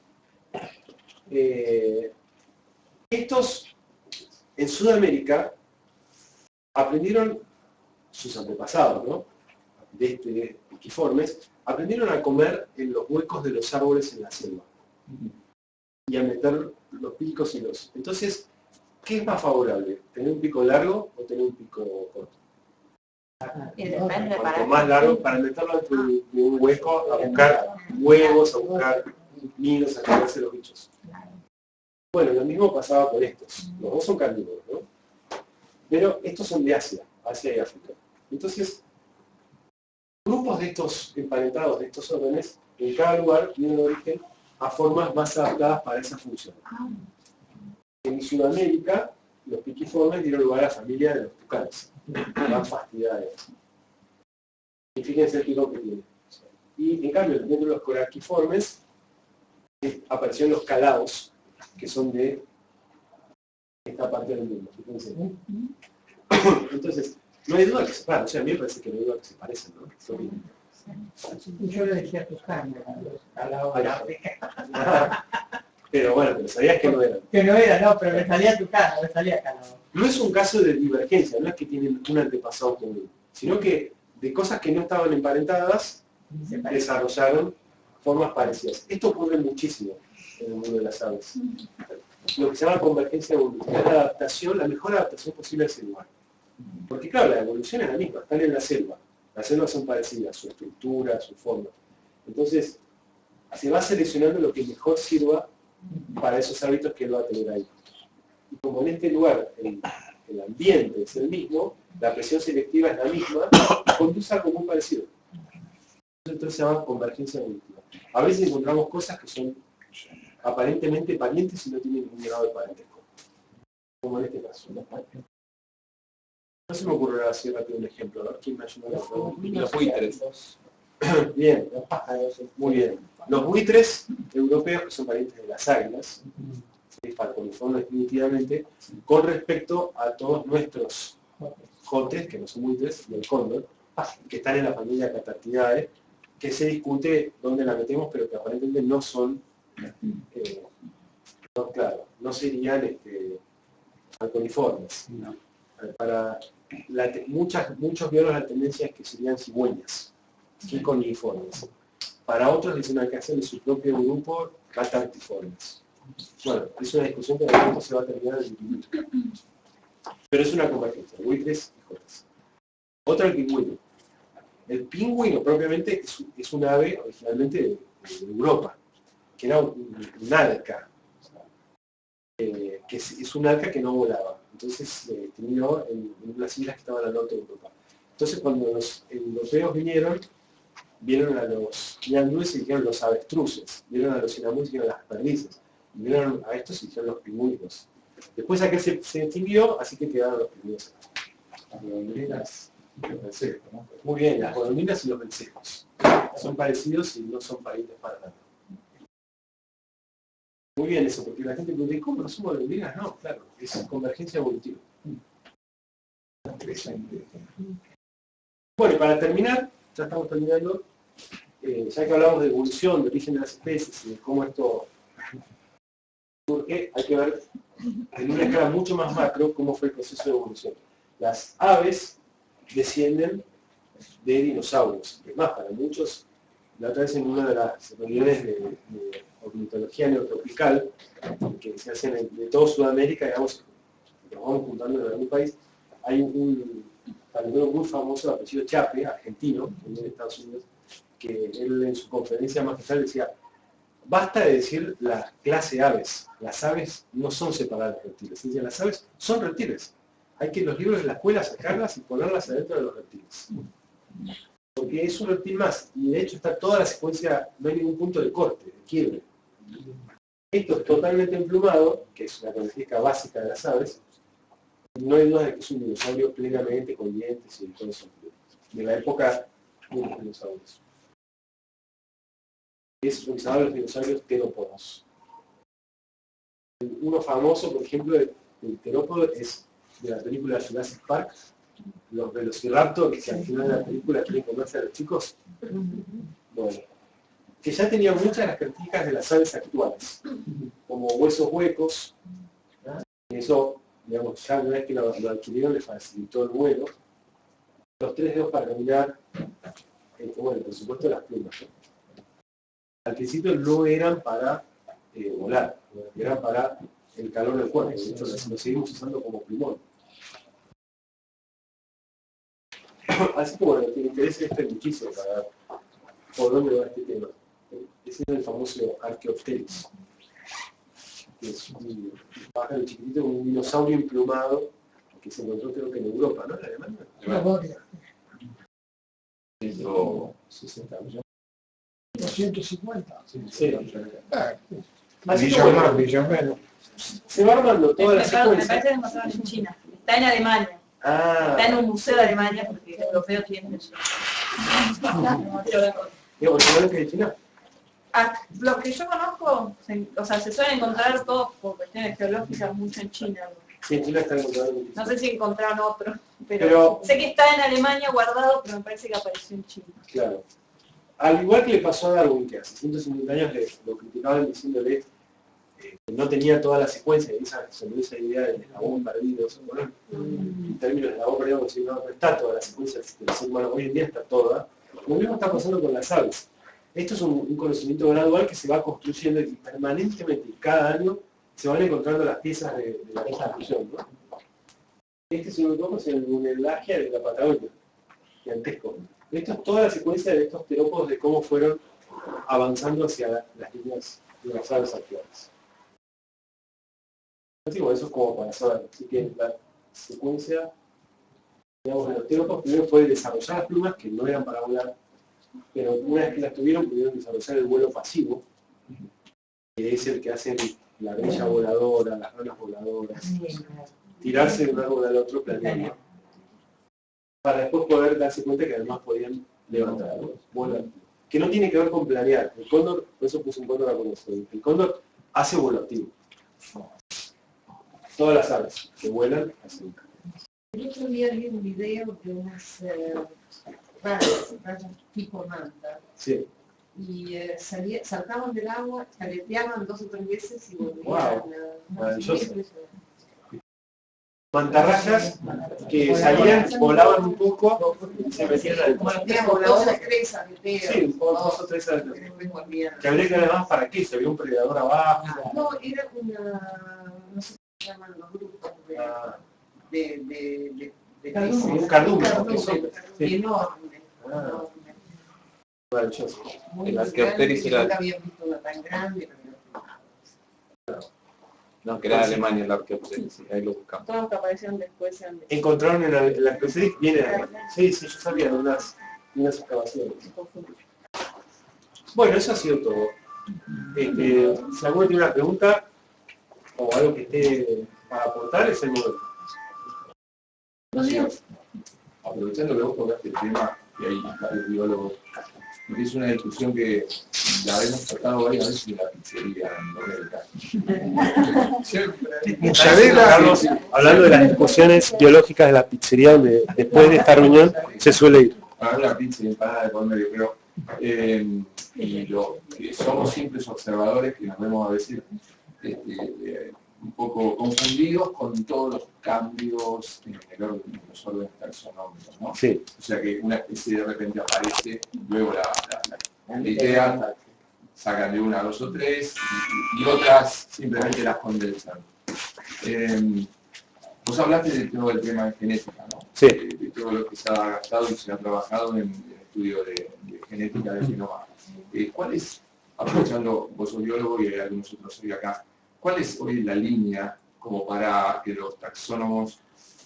estos en Sudamérica aprendieron, sus antepasados, ¿no? De piquiformes, aprendieron a comer en los huecos de los árboles en la selva. Y a meter los picos y los... Entonces, ¿qué es más favorable? ¿Tener un pico largo o tener un pico corto? Cuanto más largo, para meterlo dentro de un hueco, a buscar huevos, a buscar nidos, a comerse los bichos. Bueno, lo mismo pasaba con estos. Los dos son carnívoros, ¿no? Pero estos son de Asia y África. Entonces, grupos de estos emparentados, de estos órdenes, en cada lugar tienen origen a formas más adaptadas para esa función. En Sudamérica, los piquiformes dieron lugar a la familia de los tucanes, las fastidiades. Y fíjense el pico que tiene. Y en cambio, dentro de los coraquiformes, aparecieron los calaos, que son de esta parte del mundo. Fíjense. Entonces, no hay duda que se parecen. O sea, a mí me parece que no hay duda que se parecen, ¿no? Yo le decía tucano, los calaos de África. Pero bueno, pero sabías que no eran. Que no era, no, pero me salía tucano, me salía calado. No es un caso de divergencia, no es que tienen un antepasado común, sino que de cosas que no estaban emparentadas, desarrollaron formas parecidas. Esto ocurre muchísimo en el mundo de las aves. Lo que se llama convergencia evolutiva es la adaptación, la mejor adaptación posible a ese lugar. Porque claro, la evolución es la misma, están en la selva. Las selvas son parecidas, su estructura, su forma. Entonces, se va seleccionando lo que mejor sirva para esos hábitos que él va a tener ahí. Y como en este lugar el ambiente es el mismo, la presión selectiva es la misma, conduce a algo muy parecido. Entonces se llama convergencia evolutiva. A veces encontramos cosas que son aparentemente parientes y no tienen ningún grado de parentesco. Como en este caso. No se me ocurre así rápido un ejemplo. A ver, ¿quién me ayuda a ver? Los buitres. Bien, muy bien. Los buitres europeos, que son parientes de las águilas, falconiformes definitivamente, con respecto a todos nuestros jotes, que no son buitres, y el cóndor, que están en la familia Catatidae, que se discute dónde la metemos, pero que aparentemente no son, no serían falconiformes. Para muchos biólogos la tendencia es que serían cigüeñas, ciconiformes. Para otros dicen que hacer de su propio grupo catartiformes. Bueno, es una discusión que en el momento se va a terminar de dividir. Pero es una convergencia, buitres y jotes. Otro, el pingüino. El pingüino propiamente es un ave originalmente de Europa, que era un alca, que es un alca que no volaba. Entonces se extinguió en unas islas que estaban al norte de Europa. Entonces cuando los europeos vieron a los ñandúes y dijeron los avestruces, vieron a los inamúes y dijeron las perdices, y vieron a estos y dijeron los pingüinos. Después aquel se extinguió, así que quedaron los pingüinos. Los vencejos, ¿no? Muy bien, las golondrinas y los vencejos. Son parecidos y no son parientes para nada. Muy bien eso, porque la gente pregunta, ¿cómo no somos golondrinas? No, claro, es convergencia evolutiva. Interesante. Bueno, y para terminar, ya estamos terminando, ya que hablamos de evolución, de origen de las especies y de cómo esto surge, hay que ver en una escala mucho más macro cómo fue el proceso de evolución. Las aves descienden de dinosaurios. Es más, para muchos, la otra vez en una de las reuniones de ornitología neotropical, que se hacen de toda Sudamérica, digamos, nos vamos juntando en algún país, hay un paleontólogo muy famoso, de apellido Chape, argentino, que vive en Estados Unidos, que él en su conferencia magistral decía, basta de decir la clase aves, las aves no son separadas de reptiles, decía, las aves son reptiles, hay que los libros de la escuela sacarlas y ponerlas adentro de los reptiles. Porque es un reptil más, y de hecho está toda la secuencia, no hay ningún punto de corte, de quiebre. Esto es totalmente emplumado, que es una característica básica de las aves, no hay duda de que es un dinosaurio plenamente con dientes y todo eso, de la época de los dinosaurios. Es utilizado los dinosaurios terópodos. Uno famoso, por ejemplo, del terópodo es de la película Jurassic Park, los velociraptors, que al final de la película quieren comerse a los chicos. Bueno, que ya tenían muchas de las características de las aves actuales, como huesos huecos, ¿no? Y eso, digamos, ya una vez que lo adquirieron les facilitó el vuelo, los 3 dedos para caminar, bueno, por supuesto las plumas, ¿no? Al principio no eran para volar, eran para el calor del cuerpo, de hecho lo seguimos usando como plumón. Así que bueno, lo que me interesa es muchísimo para ver por dónde va este tema. Ese es el famoso Archaeopteryx, que es un pájaro chiquitito con un dinosaurio emplumado que se encontró creo que en Europa, ¿no? ¿En Alemania? Alemania. 160 millones. 250. Sí. Millón menos. Se va armando toda la secuencia. Me parece que encontraron en China. Está en Alemania. Ah. Está en un museo de Alemania porque el europeo tiene eso. ¿Y originales que de China? Los que yo conozco, o sea, se suelen encontrar todos por cuestiones geológicas mucho en China. Sí, en China está encontrado. No sé si encontraron otro, pero sé que está en Alemania guardado, pero me parece que apareció en China. Claro. Al igual que le pasó a Darwin, que hace 150 años lo criticaban diciéndole que no tenía toda la secuencia, y esa idea del eslabón perdido, bueno, en términos de eslabón perdido, como si no está toda la secuencia del ser humano, hoy en día está toda. Lo mismo está pasando con las aves. Esto es un conocimiento gradual que se va construyendo y permanentemente, cada año, se van encontrando las piezas de la construcción, ¿no? Este es un en el Brunellandia de la Patagonia, gigantesco. Esto es toda la secuencia de estos terópodos de cómo fueron avanzando hacia las líneas de las aves actuales. Eso es como para saber. Así que la secuencia, digamos, de los terópodos primero fue desarrollar las plumas que no eran para volar, pero una vez que las tuvieron pudieron desarrollar el vuelo pasivo, que es el que hacen la grilla voladora, las ranas voladoras, tirarse de un árbol al otro planeando, para después poder darse cuenta que además podían levantar, ¿no? Volar. Que no tiene que ver con planear. El cóndor, por eso puse un cóndor a conocer. El cóndor hace vuelo activo. Todas las aves que vuelan hacen. El otro día vi un video de unas rayas tipo manta. Sí. Y saltaban del agua, caleteaban 2 o 3 veces y volvían. Wow. Maravilloso. Mantarrayas que salían, volaban un poco y se metían al mar. Digamos, 2 o 3 aleteos. Sí, 2 o 3 aleteos. Que habría que además para qué, si había un predador abajo. No, era una, no sé cómo se llaman los grupos de un cardumen. Enorme. Maravilloso. El Archaeopteryx era... Nunca había visto una tan grande. No, que era de Alemania el Archaeopteryx, ahí lo buscamos. Todos los que aparecieron después eran de... Encontraron en la Archaeopteryx, viene de Alemania. Sí, yo sabía, unas excavaciones. Bueno, eso ha sido todo. Si alguno tiene una pregunta o algo que esté para aportar, es el momento. aprovechando que vos tocaste el tema, y ahí está el biólogo, porque es una discusión que la hemos tratado varias veces en la pizzería en América. Carlos, hablando de las discusiones biológicas de la pizzería, donde después de esta reunión se suele ir. Para una pizza y empanada de por medio, pero y somos simples observadores que nos vemos a veces un poco confundidos con todos los cambios en los órdenes taxonómicos, ¿no? Sí. O sea que una especie de repente aparece, luego la idea, sacan de una, dos o tres, y otras simplemente las condensan. Vos hablaste de todo el tema de genética, ¿no? Sí. De todo lo que se ha gastado y se ha trabajado en el estudio de genética del genoma. ¿Cuál es, aprovechando, vos sos biólogo y hay algunos otros hoy acá, cuál es hoy la línea como para que los taxónomos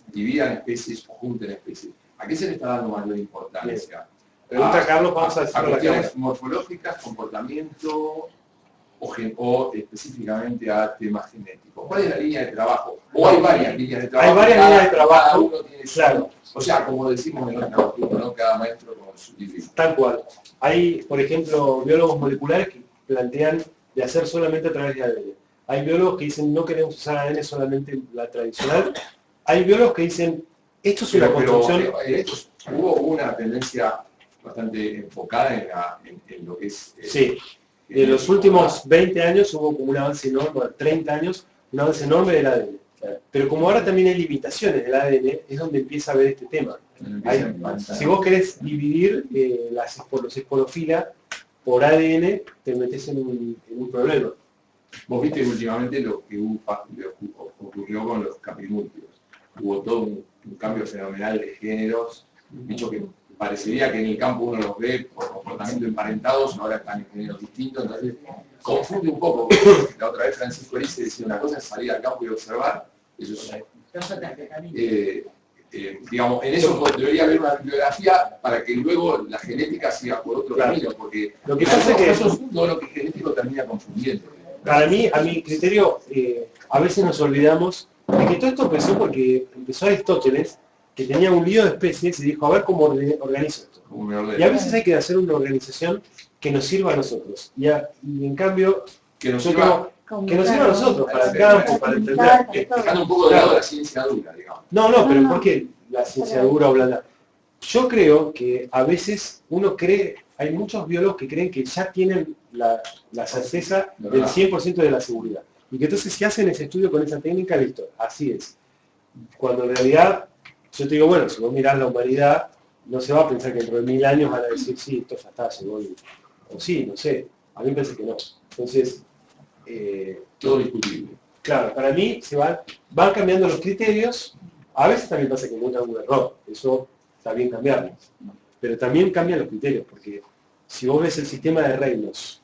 dividan especies o junten especies? ¿A qué se le está dando mayor importancia? Pregunta Carlos, vamos a decirlo a a la cuestiones cámara. morfológicas, comportamiento o específicamente a temas genéticos. ¿Cuál es la línea de trabajo? ¿O hay varias líneas de trabajo? Hay varias líneas de trabajo, cada uno tiene claro. O sea, como decimos en otra cultura, ¿no? Cada maestro con su libro. Tal cual. Hay, por ejemplo, biólogos moleculares que plantean de hacer solamente a través de ADN. Hay biólogos que dicen no queremos usar ADN, solamente la tradicional. Hay biólogos que dicen esto es una construcción. Hubo una tendencia bastante enfocada en lo que es... Sí. En los últimos 20 años hubo como un avance enorme, 30 años, un avance enorme del ADN. Pero como ahora también hay limitaciones del ADN, es donde empieza a ver este tema. Si vos querés dividir los esporofila por ADN, te metés en un problema. Vos viste últimamente lo que ocurrió con los capinúcleos. Hubo todo un cambio fenomenal de géneros, dicho que parecería que en el campo uno los ve por comportamiento emparentados, ahora están en géneros distintos, entonces confunde un poco. La otra vez Francisco Erice decía una cosa es salir al campo y observar, eso es, digamos, en eso debería haber una bibliografía para que luego la genética siga por otro camino, porque lo que pasa es que todo lo que es genético termina confundiendo. Para mí, a mi criterio, a veces nos olvidamos de que todo esto empezó porque empezó Aristóteles, que tenía un lío de especies y dijo, a ver cómo organizo esto. Y a veces hay que hacer una organización que nos sirva a nosotros. Y en cambio, que nos sirva a nosotros, para el campo, para entender. Dejando un poco de lado la ciencia dura, digamos. No, pero ¿por qué la ciencia dura o blanda? Yo creo que a veces uno cree, hay muchos biólogos que creen que ya tienen la certeza del 100% de la seguridad. Y que entonces si hacen ese estudio con esa técnica, listo, así es. Cuando en realidad, yo te digo, bueno, si vos mirás la humanidad, no se va a pensar que dentro de 1000 años van a decir, sí, esto ya está, llegó. O sí, no sé, a mí me parece que no. Entonces, todo discutible. Claro, para mí van cambiando los criterios, a veces también pasa que encuentran un error, eso está bien cambiarlo. Pero también cambian los criterios, porque si vos ves el sistema de reinos,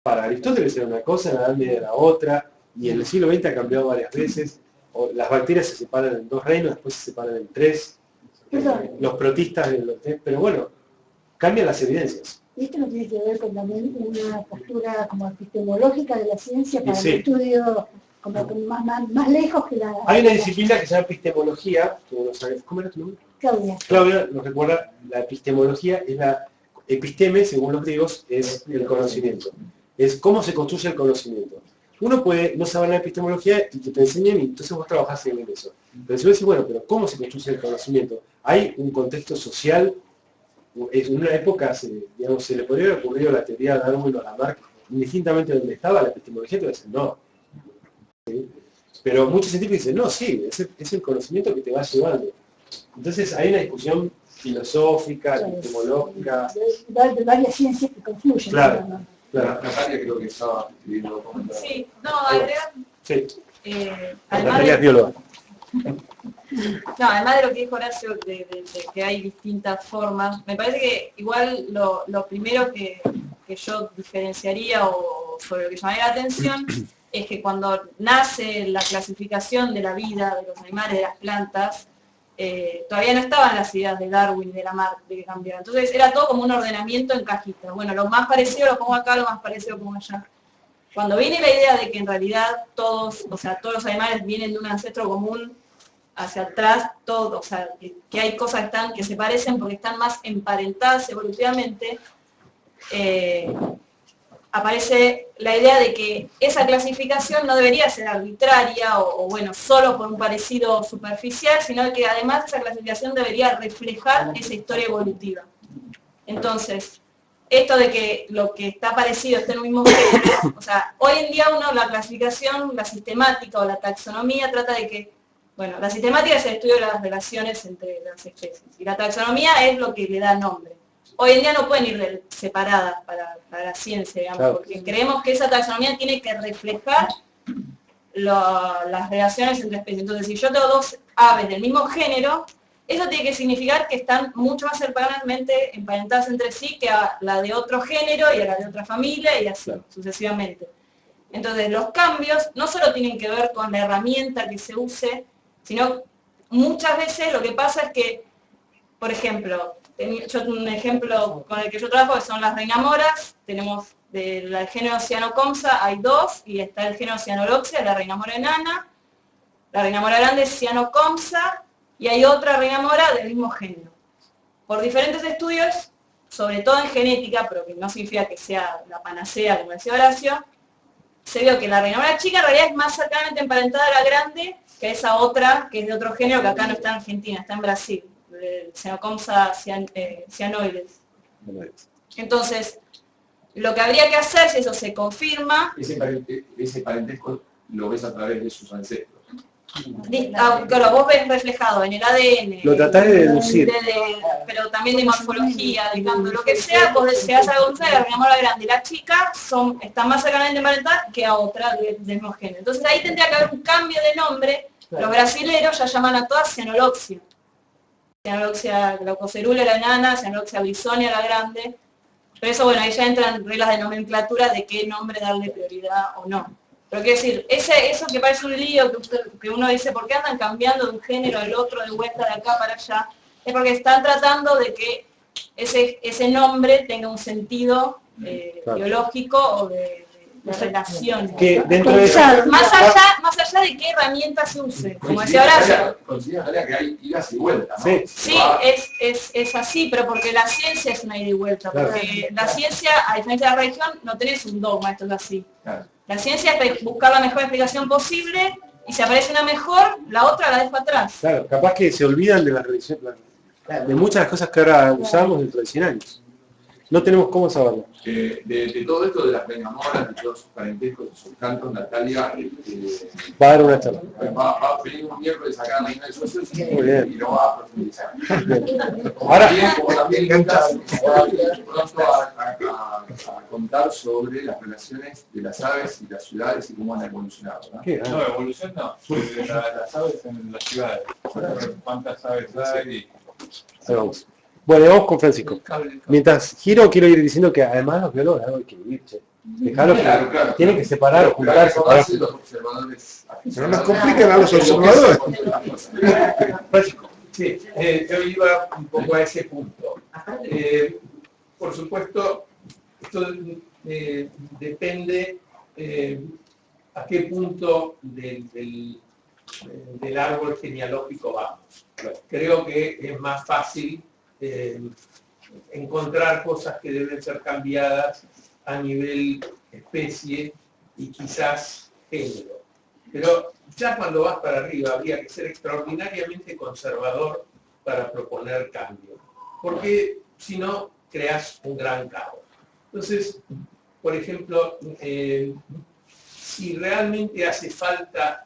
para Aristóteles era una cosa, en la Edad Media era otra, y en el siglo XX ha cambiado varias veces. Las bacterias se separan en 2 reinos, después se separan en 3. Los protistas, pero bueno, cambian las evidencias. ¿Esto no tiene que ver con también una postura como epistemológica de la ciencia para Sí. el estudio como más lejos que la... Hay una disciplina que se llama epistemología, que uno sabe, ¿cómo era tu nombre? Claudia. Claudia nos recuerda, la epistemología es la episteme, según los griegos, es el conocimiento. Es cómo se construye el conocimiento. Uno puede no saber la epistemología y que te enseñen y entonces vos trabajás en eso. Pero si vos decís, bueno, pero ¿cómo se construye el conocimiento? Hay un contexto social, en una época se le podría haber ocurrido la teoría de Darwin o Lamarck, indistintamente de donde estaba la epistemología, te dicen no. ¿Sí? Pero muchos científicos dicen, no, sí, es el conocimiento que te va llevando. Entonces hay una discusión filosófica, epistemológica. De varias ciencias que confluyen. Claro. ¿no? Claro. Natalia creo que estaba escribiendo comentarios. Sí, no, agregar, Sí. además Natalia es bióloga. No, además de lo que dijo Horacio, de que hay distintas formas, me parece que igual lo primero que yo diferenciaría o sobre lo que llamaría la atención es que cuando nace la clasificación de la vida, de los animales, de las plantas, todavía no estaban las ideas de Darwin y de Lamarck de que cambiaban. Entonces era todo como un ordenamiento en cajitas. Bueno, lo más parecido lo pongo acá, lo más parecido lo pongo allá. Cuando viene la idea de que en realidad todos los animales vienen de un ancestro común, hacia atrás todo, o sea, que hay cosas que se parecen porque están más emparentadas evolutivamente, aparece la idea de que esa clasificación no debería ser arbitraria o bueno, solo por un parecido superficial, sino que además esa clasificación debería reflejar esa historia evolutiva. Entonces, esto de que lo que está parecido está en un mismo género, o sea, hoy en día la clasificación, la sistemática o la taxonomía trata de que, bueno, la sistemática es el estudio de las relaciones entre las especies, y la taxonomía es lo que le da nombre. Hoy en día no pueden ir separadas para la ciencia, digamos, claro, porque creemos que esa taxonomía tiene que reflejar las relaciones entre especies. Entonces, si yo tengo dos aves del mismo género, eso tiene que significar que están mucho más cercanamente emparentadas entre sí que a la de otro género y a la de otra familia y así, sucesivamente. Entonces, los cambios no solo tienen que ver con la herramienta que se use, sino muchas veces lo que pasa es que, por ejemplo, un ejemplo con el que yo trabajo que son las reinamoras, tenemos del género Cyanocomsa hay dos, y está el género Cyanoloxia, la reinamora enana, la reinamora grande es Cyanocomsa, y hay otra reinamora del mismo género. Por diferentes estudios, sobre todo en genética, pero que no significa que sea la panacea, como decía Horacio, se vio que la reinamora chica en realidad es más cercanamente emparentada a la grande que esa otra, que es de otro género, que acá no está en Argentina, está en Brasil, el Cyanocomsa cyanoides. Entonces, lo que habría que hacer, si eso se confirma... Ese parentesco lo ves a través de sus ancestros. Claro, vos ves reflejado en el ADN, lo tratás de deducir, pero también de morfología, de campo, lo que sea, vos deseas algo de la reinamora grande y la chica están más cercanamente emparentadas que a otra del mismo género. Entonces ahí tendría que haber un cambio de nombre. Los brasileros ya llaman a todas Cyanoloxia. Cyanoloxia glaucocerula la enana, Cyanoloxia bisonia la grande. Pero eso, bueno, ahí ya entran reglas de nomenclatura de qué nombre darle prioridad o no. Pero quiero decir, eso que parece un lío, que uno dice, ¿por qué andan cambiando de un género al otro, de vuelta de acá para allá? Es porque están tratando de que ese nombre tenga un sentido biológico o de relación. Que dentro de más allá de qué herramienta se use. Como decía Horacio. Considera que hay idas y vueltas, ¿no? Sí, es así, pero porque la ciencia es una ida y vuelta. Porque la ciencia, a diferencia de la religión, no tenés un dogma, esto es así. La ciencia es buscar la mejor explicación posible, y si aparece una mejor, la otra la dejo atrás. Claro, capaz que se olvidan de la religión, de muchas de las cosas que ahora usamos de tradicionales. No tenemos cómo saberlo. De todo esto de las reinamoras, de todos sus parentescos, de sus cantos, Natalia va a dar una charla. Va a venir un miércoles acá en Reina del Socio y lo va a profundizar. Ahora, como también Lucas pronto a contar sobre las relaciones de las aves y las ciudades y cómo han evolucionado, ¿no? No, evolución no, las aves en las ciudades. ¿Cuántas aves hay? Ahí vamos. Bueno, vamos con Francisco. Mientras giro, quiero ir diciendo que además los biólogos hay que vivir, che. Dejarlo que tienen que separar, ocultar, separar. Se nos complican a los observadores. Sí, yo iba un poco a ese punto. Por supuesto, esto depende a qué punto del árbol genealógico vamos. Creo que es más fácil encontrar cosas que deben ser cambiadas a nivel especie y quizás género. Pero ya cuando vas para arriba habría que ser extraordinariamente conservador para proponer cambio, porque si no creas un gran caos. Entonces, por ejemplo, si realmente hace falta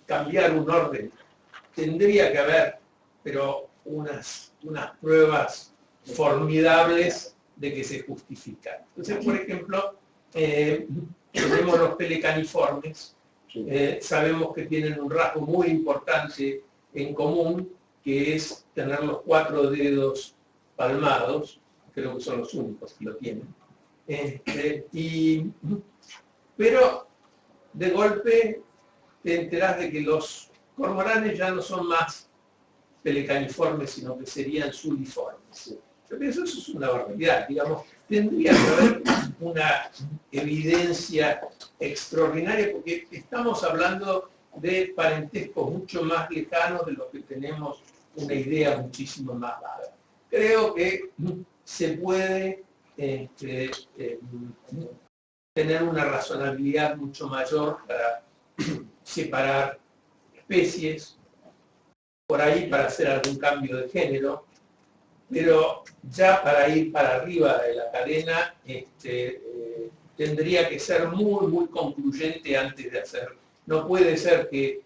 cambiar un orden, tendría que haber, pero unas pruebas formidables de que se justifican. Entonces, por ejemplo, tenemos los pelecaniformes, sabemos que tienen un rasgo muy importante en común, que es tener los 4 dedos palmados, creo que son los únicos que lo tienen. Pero de golpe te enterás de que los cormoranes ya no son más pelecaniformes, sino que serían suliformes. Yo pienso que eso es una barbaridad, digamos, tendría que haber una evidencia extraordinaria, porque estamos hablando de parentescos mucho más lejanos de los que tenemos una idea muchísimo más vaga. Creo que se puede tener una razonabilidad mucho mayor para separar especies, por ahí para hacer algún cambio de género, pero ya para ir para arriba de la cadena tendría que ser muy, muy concluyente antes de hacer. No puede ser que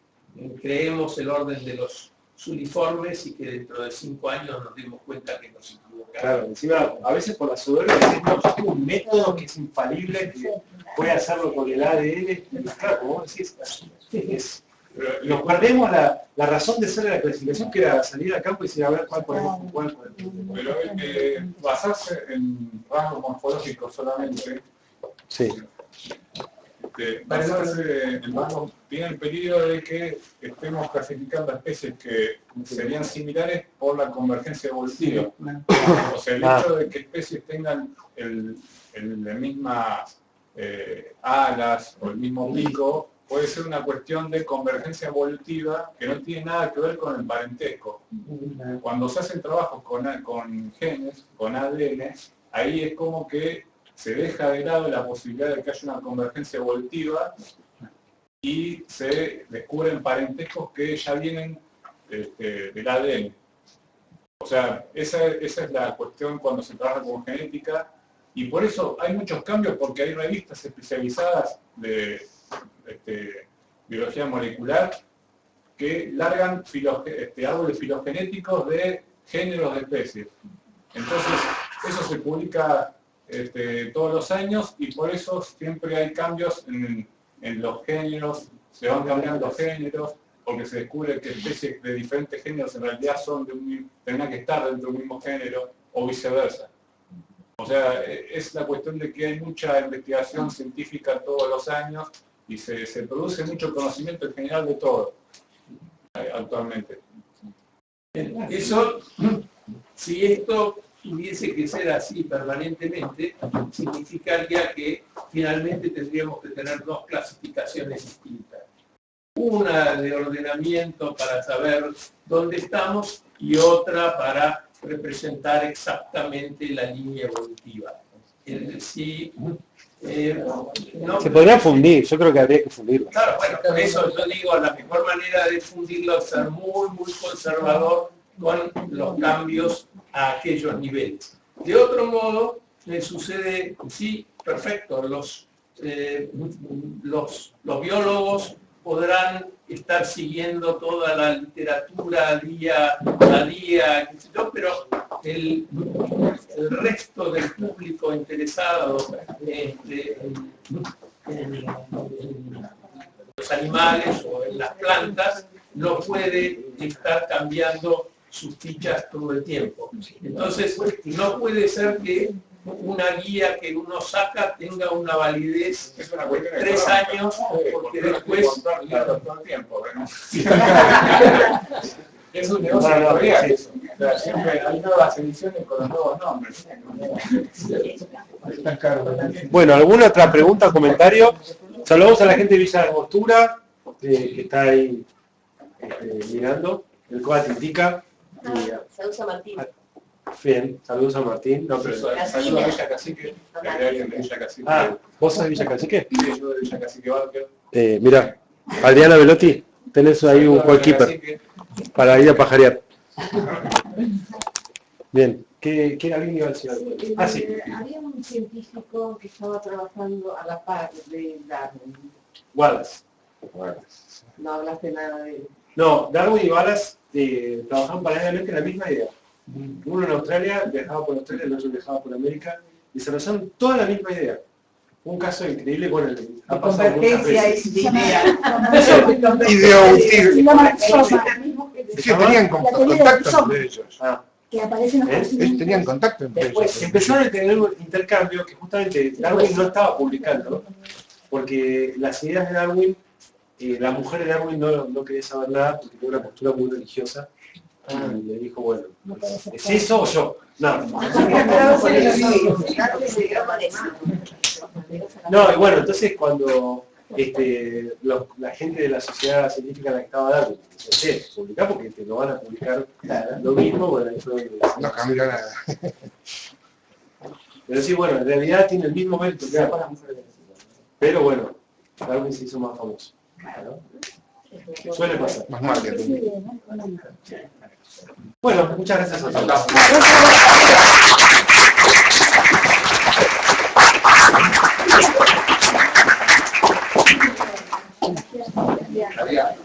creemos el orden de los uniformes y que dentro de 5 años nos demos cuenta que nos equivocamos. Claro, encima, a veces por la soberbia decimos, yo tengo un método que es infalible, que puede hacerlo con el ADN, y claro, como vos decís, nos perdemos la razón de ser de la clasificación, que era salir al campo y decir, a ver cuál podemos, cuál podemos. Pero basarse en rasgos morfológicos solamente, sí. Basarse en rasgos, tiene el peligro de que estemos clasificando especies que serían similares por la convergencia evolutiva. O sea, el hecho de que especies tengan las mismas alas o el mismo pico puede ser una cuestión de convergencia evolutiva que no tiene nada que ver con el parentesco. Cuando se hacen trabajos con genes, con ADN, ahí es como que se deja de lado la posibilidad de que haya una convergencia evolutiva y se descubren parentescos que ya vienen del ADN. O sea, esa es la cuestión cuando se trabaja con genética, y por eso hay muchos cambios, porque hay revistas especializadas de biología molecular que largan árboles filogenéticos de géneros de especies. Entonces, eso se publica todos los años, y por eso siempre hay cambios en los géneros, se van cambiando los géneros, porque se descubre que especies de diferentes géneros en realidad tendrán que estar dentro del mismo género, o viceversa. O sea, es la cuestión de que hay mucha investigación científica todos los años, y se produce mucho conocimiento en general de todo, actualmente. Eso, si esto tuviese que ser así permanentemente, significaría que finalmente tendríamos que tener 2 clasificaciones distintas. Una de ordenamiento para saber dónde estamos, y otra para representar exactamente la línea evolutiva. Se podría fundir, yo creo que habría que fundirlo. Claro, bueno, por eso yo digo, la mejor manera de fundirlo es ser muy, muy conservador con los cambios a aquellos niveles. De otro modo, me sucede, sí, perfecto, los biólogos podrán estar siguiendo toda la literatura día a día, pero el resto del público interesado en los animales o en las plantas no puede estar cambiando sus fichas todo el tiempo. Entonces, no puede ser que una guía que uno saca tenga una validez de 3 años, porque después... todo el tiempo, es un negocio editorial eso. O sea, siempre hay nuevas ediciones con los nuevos nombres. Bueno, ¿alguna otra pregunta o comentario? Saludamos a la gente de Villa de Angostura, que está ahí mirando, el Coat indica. Saludos a Martín. Bien, saludos a Martín. No, pero saludos a Villa Cacique, que hay alguien de Villa Cacique. Ah, ¿vos sos de Villa Cacique? Sí, yo de Villa Cacique Barker. Mirá, Adriana Velotti, tenés ahí un goalkeeper para ir a pajarear. Bien, ¿qué alguien iba a decir algo? Sí. Había un científico que estaba trabajando a la par de Darwin. Wallace. No hablaste nada de él. No, Darwin y Wallace trabajaban paralelamente en la misma idea. Uno en Australia, viajaba por Australia, el otro viajaba por América, y desarrollaron toda la misma idea. Un caso increíble, bueno, ha pasado muchas veces. Tenían contacto entre ellos. Que aparecen los tenían contacto entre ellos. Empezaron a tener un intercambio que justamente Darwin no estaba publicando, porque las ideas de Darwin, la mujer de Darwin no quería saber nada porque tenía una postura muy religiosa. Y le dijo, bueno, ¿es eso o yo? No. No, y bueno, entonces cuando la gente de la sociedad científica en la que estaba Darwin dice, publicar porque no van a publicar lo mismo, bueno, eso no cambia nada. Pero sí, bueno, en realidad tiene el mismo mérito que Darwin. Pero bueno, Darwin se hizo más famoso. Suele pasar. Más marketing. Bueno, muchas gracias a todos. María.